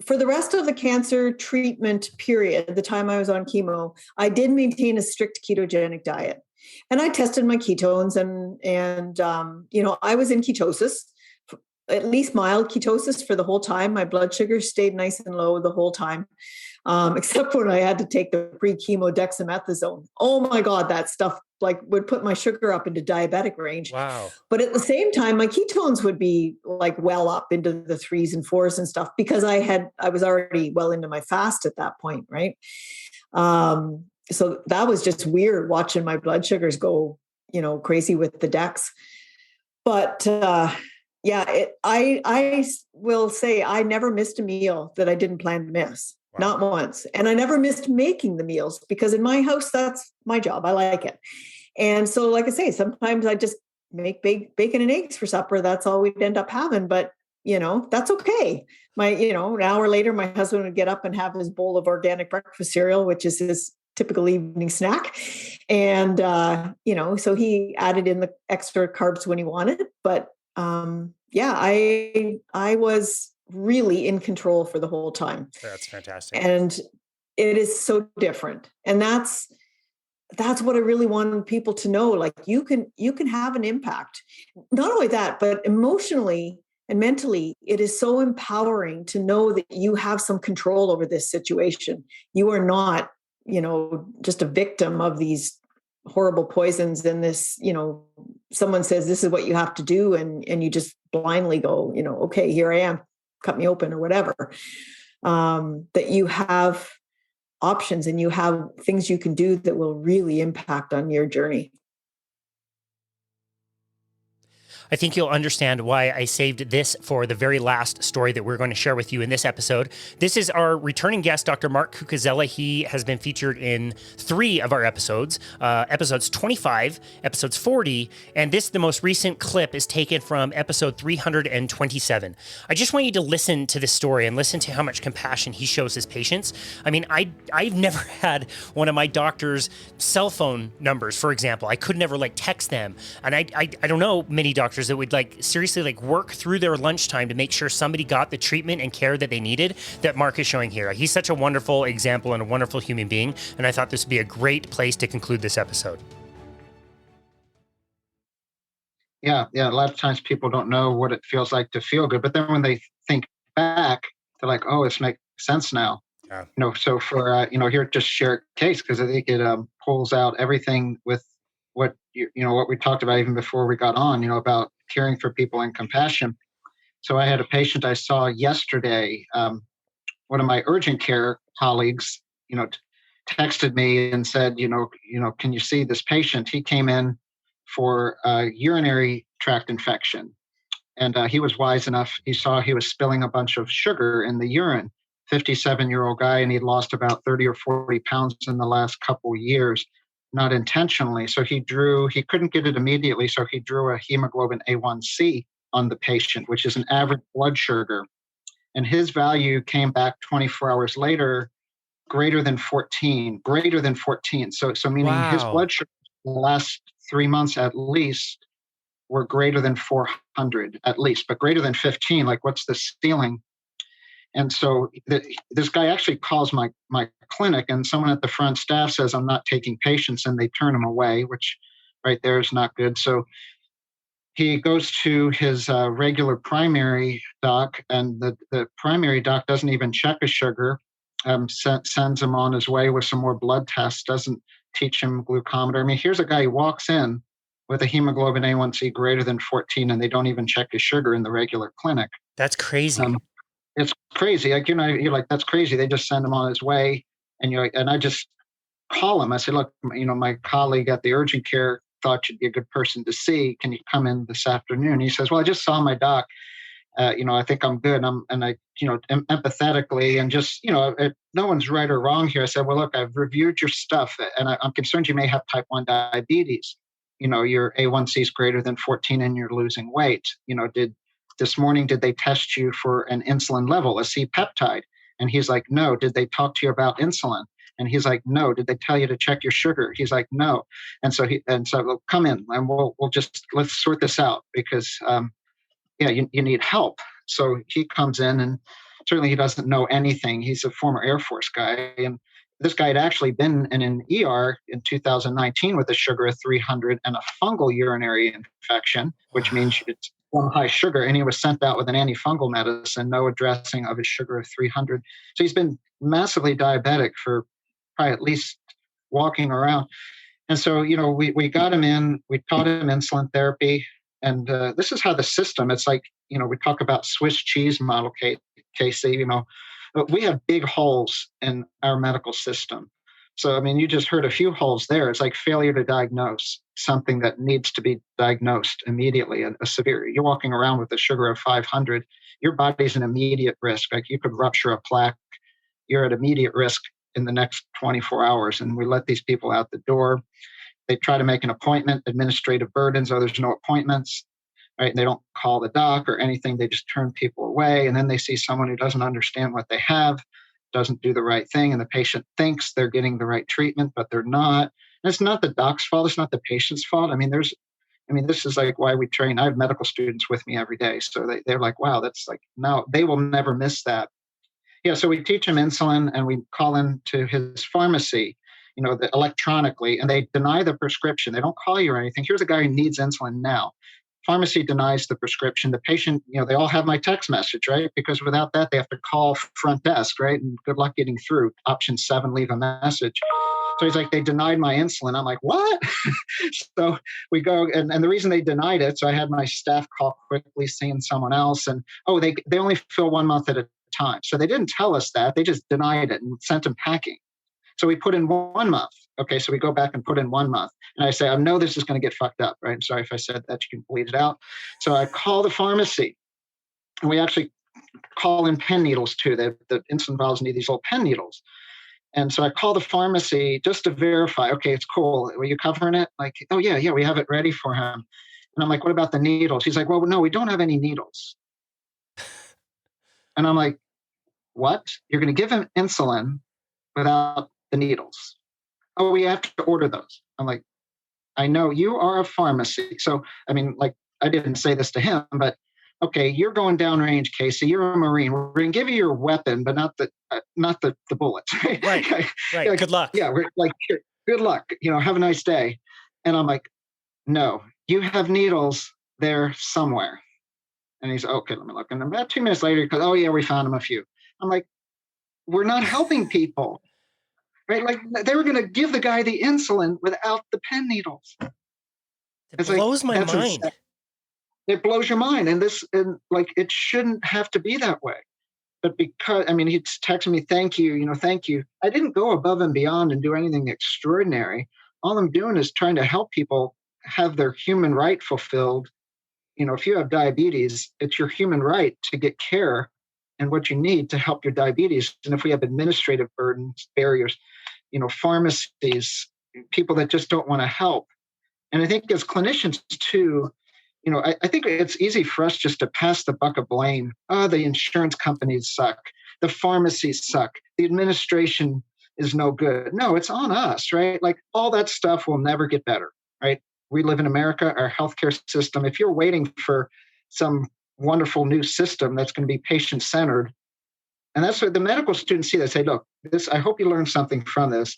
Speaker 9: for the rest of the cancer treatment period, the time I was on chemo, I did maintain a strict ketogenic diet. And I tested my ketones and I was in ketosis, at least mild ketosis for the whole time. My blood sugar stayed nice and low the whole time. Except when I had to take the pre-chemo dexamethasone. Oh my God, that stuff like would put my sugar up into diabetic range.
Speaker 1: Wow. But
Speaker 9: at the same time, my ketones would be like well up into the 3s and 4s and stuff because I was already well into my fast at that point, right? So that was just weird watching my blood sugars go, crazy with the dex. But I will say I never missed a meal that I didn't plan to miss. Wow. Not once. And I never missed making the meals because in my house, that's my job. I like it. And so, like I say, sometimes I just make bacon and eggs for supper. That's all we'd end up having. But, that's okay. An hour later, my husband would get up and have his bowl of organic breakfast cereal, which is his typical evening snack. And, so he added in the extra carbs when he wanted. But I was really in control for the whole time.
Speaker 1: That's fantastic.
Speaker 9: And it is so different. And that's what I really want people to know. Like you can have an impact. Not only that, but emotionally and mentally, it is so empowering to know that you have some control over this situation. You are not, just a victim of these horrible poisons and this, someone says this is what you have to do, and you just blindly go, okay, here I am, cut me open or whatever. That you have options and you have things you can do that will really impact on your journey.
Speaker 1: I think you'll understand why I saved this for the very last story that we're going to share with you in this episode. This is our returning guest, Dr. Mark Cucuzzella. He has been featured in 3 of our episodes, episodes 25, episodes 40, and the most recent clip is taken from episode 327. I just want you to listen to this story and listen to how much compassion he shows his patients. I mean, I've never had one of my doctor's cell phone numbers, for example. I could never text them. And I don't know many doctors that would seriously work through their lunchtime to make sure somebody got the treatment and care that they needed that Mark is showing here. He's such a wonderful example and a wonderful human being, and I thought this would be a great place to conclude this episode.
Speaker 10: Yeah. A lot of times people don't know what it feels like to feel good, but then when they think back, they're like, oh, this makes sense now. Yeah. So for here, just share a case, because I think it pulls out everything with what what we talked about even before we got on, about caring for people and compassion. So I had a patient I saw yesterday. One of my urgent care colleagues, texted me and said, can you see this patient? He came in for a urinary tract infection, and he was wise enough. He saw he was spilling a bunch of sugar in the urine. 57-year-old guy, and he'd lost about 30 or 40 pounds in the last couple of years. Not intentionally. So he couldn't get it immediately. So he drew a hemoglobin A1C on the patient, which is an average blood sugar. And his value came back 24 hours later, greater than 14. So meaning
Speaker 1: wow.
Speaker 10: His blood sugar in the last 3 months at least were greater than 400 at least, but greater than 15. What's the ceiling? And so this guy actually calls my clinic, and someone at the front staff says, I'm not taking patients, and they turn him away, which right there is not good. So he goes to his regular primary doc, and the primary doc doesn't even check his sugar, sends him on his way with some more blood tests, doesn't teach him glucometer. I mean, here's a guy who walks in with a hemoglobin A1C greater than 14, and they don't even check his sugar in the regular clinic.
Speaker 1: That's crazy.
Speaker 10: It's crazy. You're like, that's crazy. They just send him on his way. And you're like, and I just call him. I said, look, my colleague at the urgent care thought you'd be a good person to see. Can you come in this afternoon? He says, well, I just saw my doc. I think I'm good. And I empathetically and just, no one's right or wrong here. I said, well, look, I've reviewed your stuff, and I'm concerned you may have type 1 diabetes. Your A1C is greater than 14 and you're losing weight. This morning, did they test you for an insulin level, a C-peptide? And he's like, no. Did they talk to you about insulin? And he's like, no. Did they tell you to check your sugar? He's like, no. And so well, come in and let's sort this out, because you need help. So he comes in, and certainly he doesn't know anything. He's a former Air Force guy, and this guy had actually been in an ER in 2019 with a sugar of 300 and a fungal urinary infection, which means it's high sugar, and he was sent out with an antifungal medicine, no addressing of his sugar of 300. So he's been massively diabetic for probably at least walking around. And so, we got him in, we taught him insulin therapy. And this is how the system, it's like, we talk about Swiss cheese model, Casey, we have big holes in our medical system. So, I mean, you just heard a few holes there. It's like failure to diagnose something that needs to be diagnosed immediately, a severe. You're walking around with a sugar of 500. Your body's in immediate risk. Like you could rupture a plaque. You're at immediate risk in the next 24 hours. And we let these people out the door. They try to make an appointment, administrative burdens, there's no appointments, right? And they don't call the doc or anything. They just turn people away. And then they see someone who doesn't understand what they have, doesn't do the right thing, and the patient thinks they're getting the right treatment, but they're not. And it's not the doc's fault. It's not the patient's fault. I mean, this is like why we train. I have medical students with me every day. So they're like, wow, that's like, no, they will never miss that. Yeah. So we teach them insulin, and we call into his pharmacy, electronically, and they deny the prescription. They don't call you or anything. Here's a guy who needs insulin now. Pharmacy denies the prescription. The patient, they all have my text message, right? Because without that, they have to call front desk, right? And good luck getting through. Option 7, leave a message. So he's like, they denied my insulin. I'm like, what? So we go, and the reason they denied it, so I had my staff call quickly, seeing someone else, and they only fill 1 month at a time. So they didn't tell us that. They just denied it and sent them packing. So we put in 1 month. Okay, so we go back and put in 1 month. And I say, I know this is going to get fucked up, right? I'm sorry if I said that, you can bleed it out. So I call the pharmacy, and we actually call in pen needles too. The insulin vials need these little pen needles. And so I call the pharmacy just to verify, okay, it's cool. Were you covering it? Like, oh, yeah, we have it ready for him. And I'm like, what about the needles? He's like, well, no, we don't have any needles. And I'm like, what? You're going to give him insulin without the needles? Oh, we have to order those. I'm like, I know you are a pharmacy. So, I mean, like, I didn't say this to him, but okay, you're going downrange, Casey. You're a Marine. We're going to give you your weapon, but not the bullets.
Speaker 1: Right. Right.
Speaker 10: Like,
Speaker 1: Good luck.
Speaker 10: Yeah. We're like, here, good luck. Have a nice day. And I'm like, no, you have needles there somewhere. And he's okay. Let me look. And about 2 minutes later, he goes, oh yeah, we found him a few. I'm like, we're not helping people, right? Like they were going to give the guy the insulin without the pen needles.
Speaker 1: It blows my mind.
Speaker 10: It blows your mind. And it shouldn't have to be that way. But because, he's texting me, thank you, thank you. I didn't go above and beyond and do anything extraordinary. All I'm doing is trying to help people have their human right fulfilled. If you have diabetes, it's your human right to get care and what you need to help your diabetes. And if we have administrative burdens, barriers, pharmacies, people that just don't want to help. And I think as clinicians too, I think it's easy for us just to pass the buck of blame. Oh, the insurance companies suck. The pharmacies suck. The administration is no good. No, it's on us, right? Like all that stuff will never get better, right? We live in America, our healthcare system. If you're waiting for some wonderful new system that's going to be patient-centered, and that's what the medical students see. They say, look, I hope you learn something from this.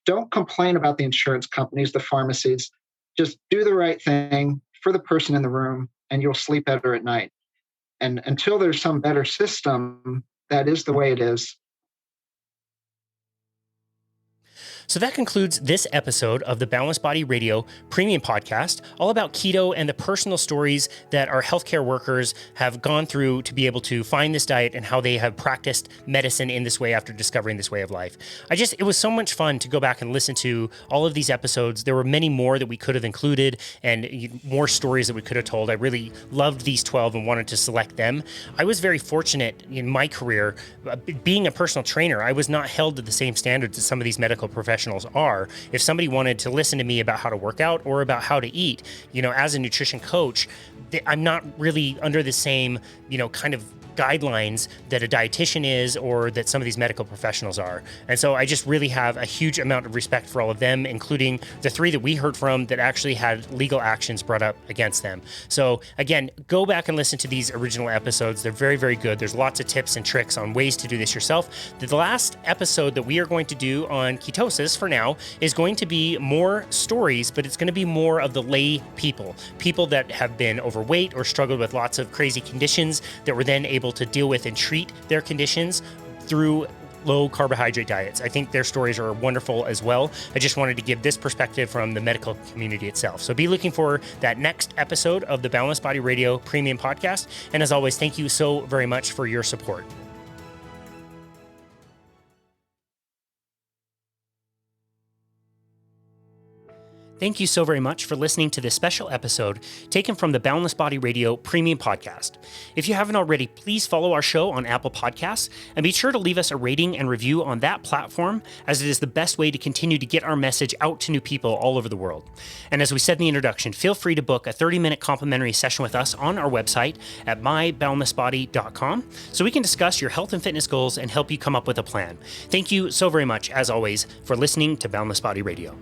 Speaker 10: Don't complain about the insurance companies, the pharmacies. Just do the right thing for the person in the room, and you'll sleep better at night. And until there's some better system, that is the way it is.
Speaker 1: So that concludes this episode of the Boundless Body Radio Premium Podcast, all about keto and the personal stories that our healthcare workers have gone through to be able to find this diet and how they have practiced medicine in this way after discovering this way of life. It was so much fun to go back and listen to all of these episodes. There were many more that we could have included and more stories that we could have told. I really loved these 12 and wanted to select them. I was very fortunate in my career, being a personal trainer. I was not held to the same standards that some of these medical professionals are. If somebody wanted to listen to me about how to work out or about how to eat, as a nutrition coach, I'm not really under the same, kind of guidelines that a dietitian is or that some of these medical professionals are. And so I just really have a huge amount of respect for all of them, including the 3 that we heard from that actually had legal actions brought up against them. So again, go back and listen to these original episodes. They're very, very good. There's lots of tips and tricks on ways to do this yourself. The last episode that we are going to do on ketosis for now is going to be more stories, but it's going to be more of the lay people that have been overweight or struggled with lots of crazy conditions that were then able to deal with and treat their conditions through low carbohydrate diets. I think their stories are wonderful as well. I just wanted to give this perspective from the medical community itself. So be looking for that next episode of the Boundless Body Radio Premium Podcast. And as always, thank you so very much for your support. Thank you so very much for listening to this special episode taken from the Boundless Body Radio Premium Podcast. If you haven't already, please follow our show on Apple Podcasts and be sure to leave us a rating and review on that platform, as it is the best way to continue to get our message out to new people all over the world. And as we said in the introduction, feel free to book a 30-minute complimentary session with us on our website at myboundlessbody.com so we can discuss your health and fitness goals and help you come up with a plan. Thank you so very much, as always, for listening to Boundless Body Radio.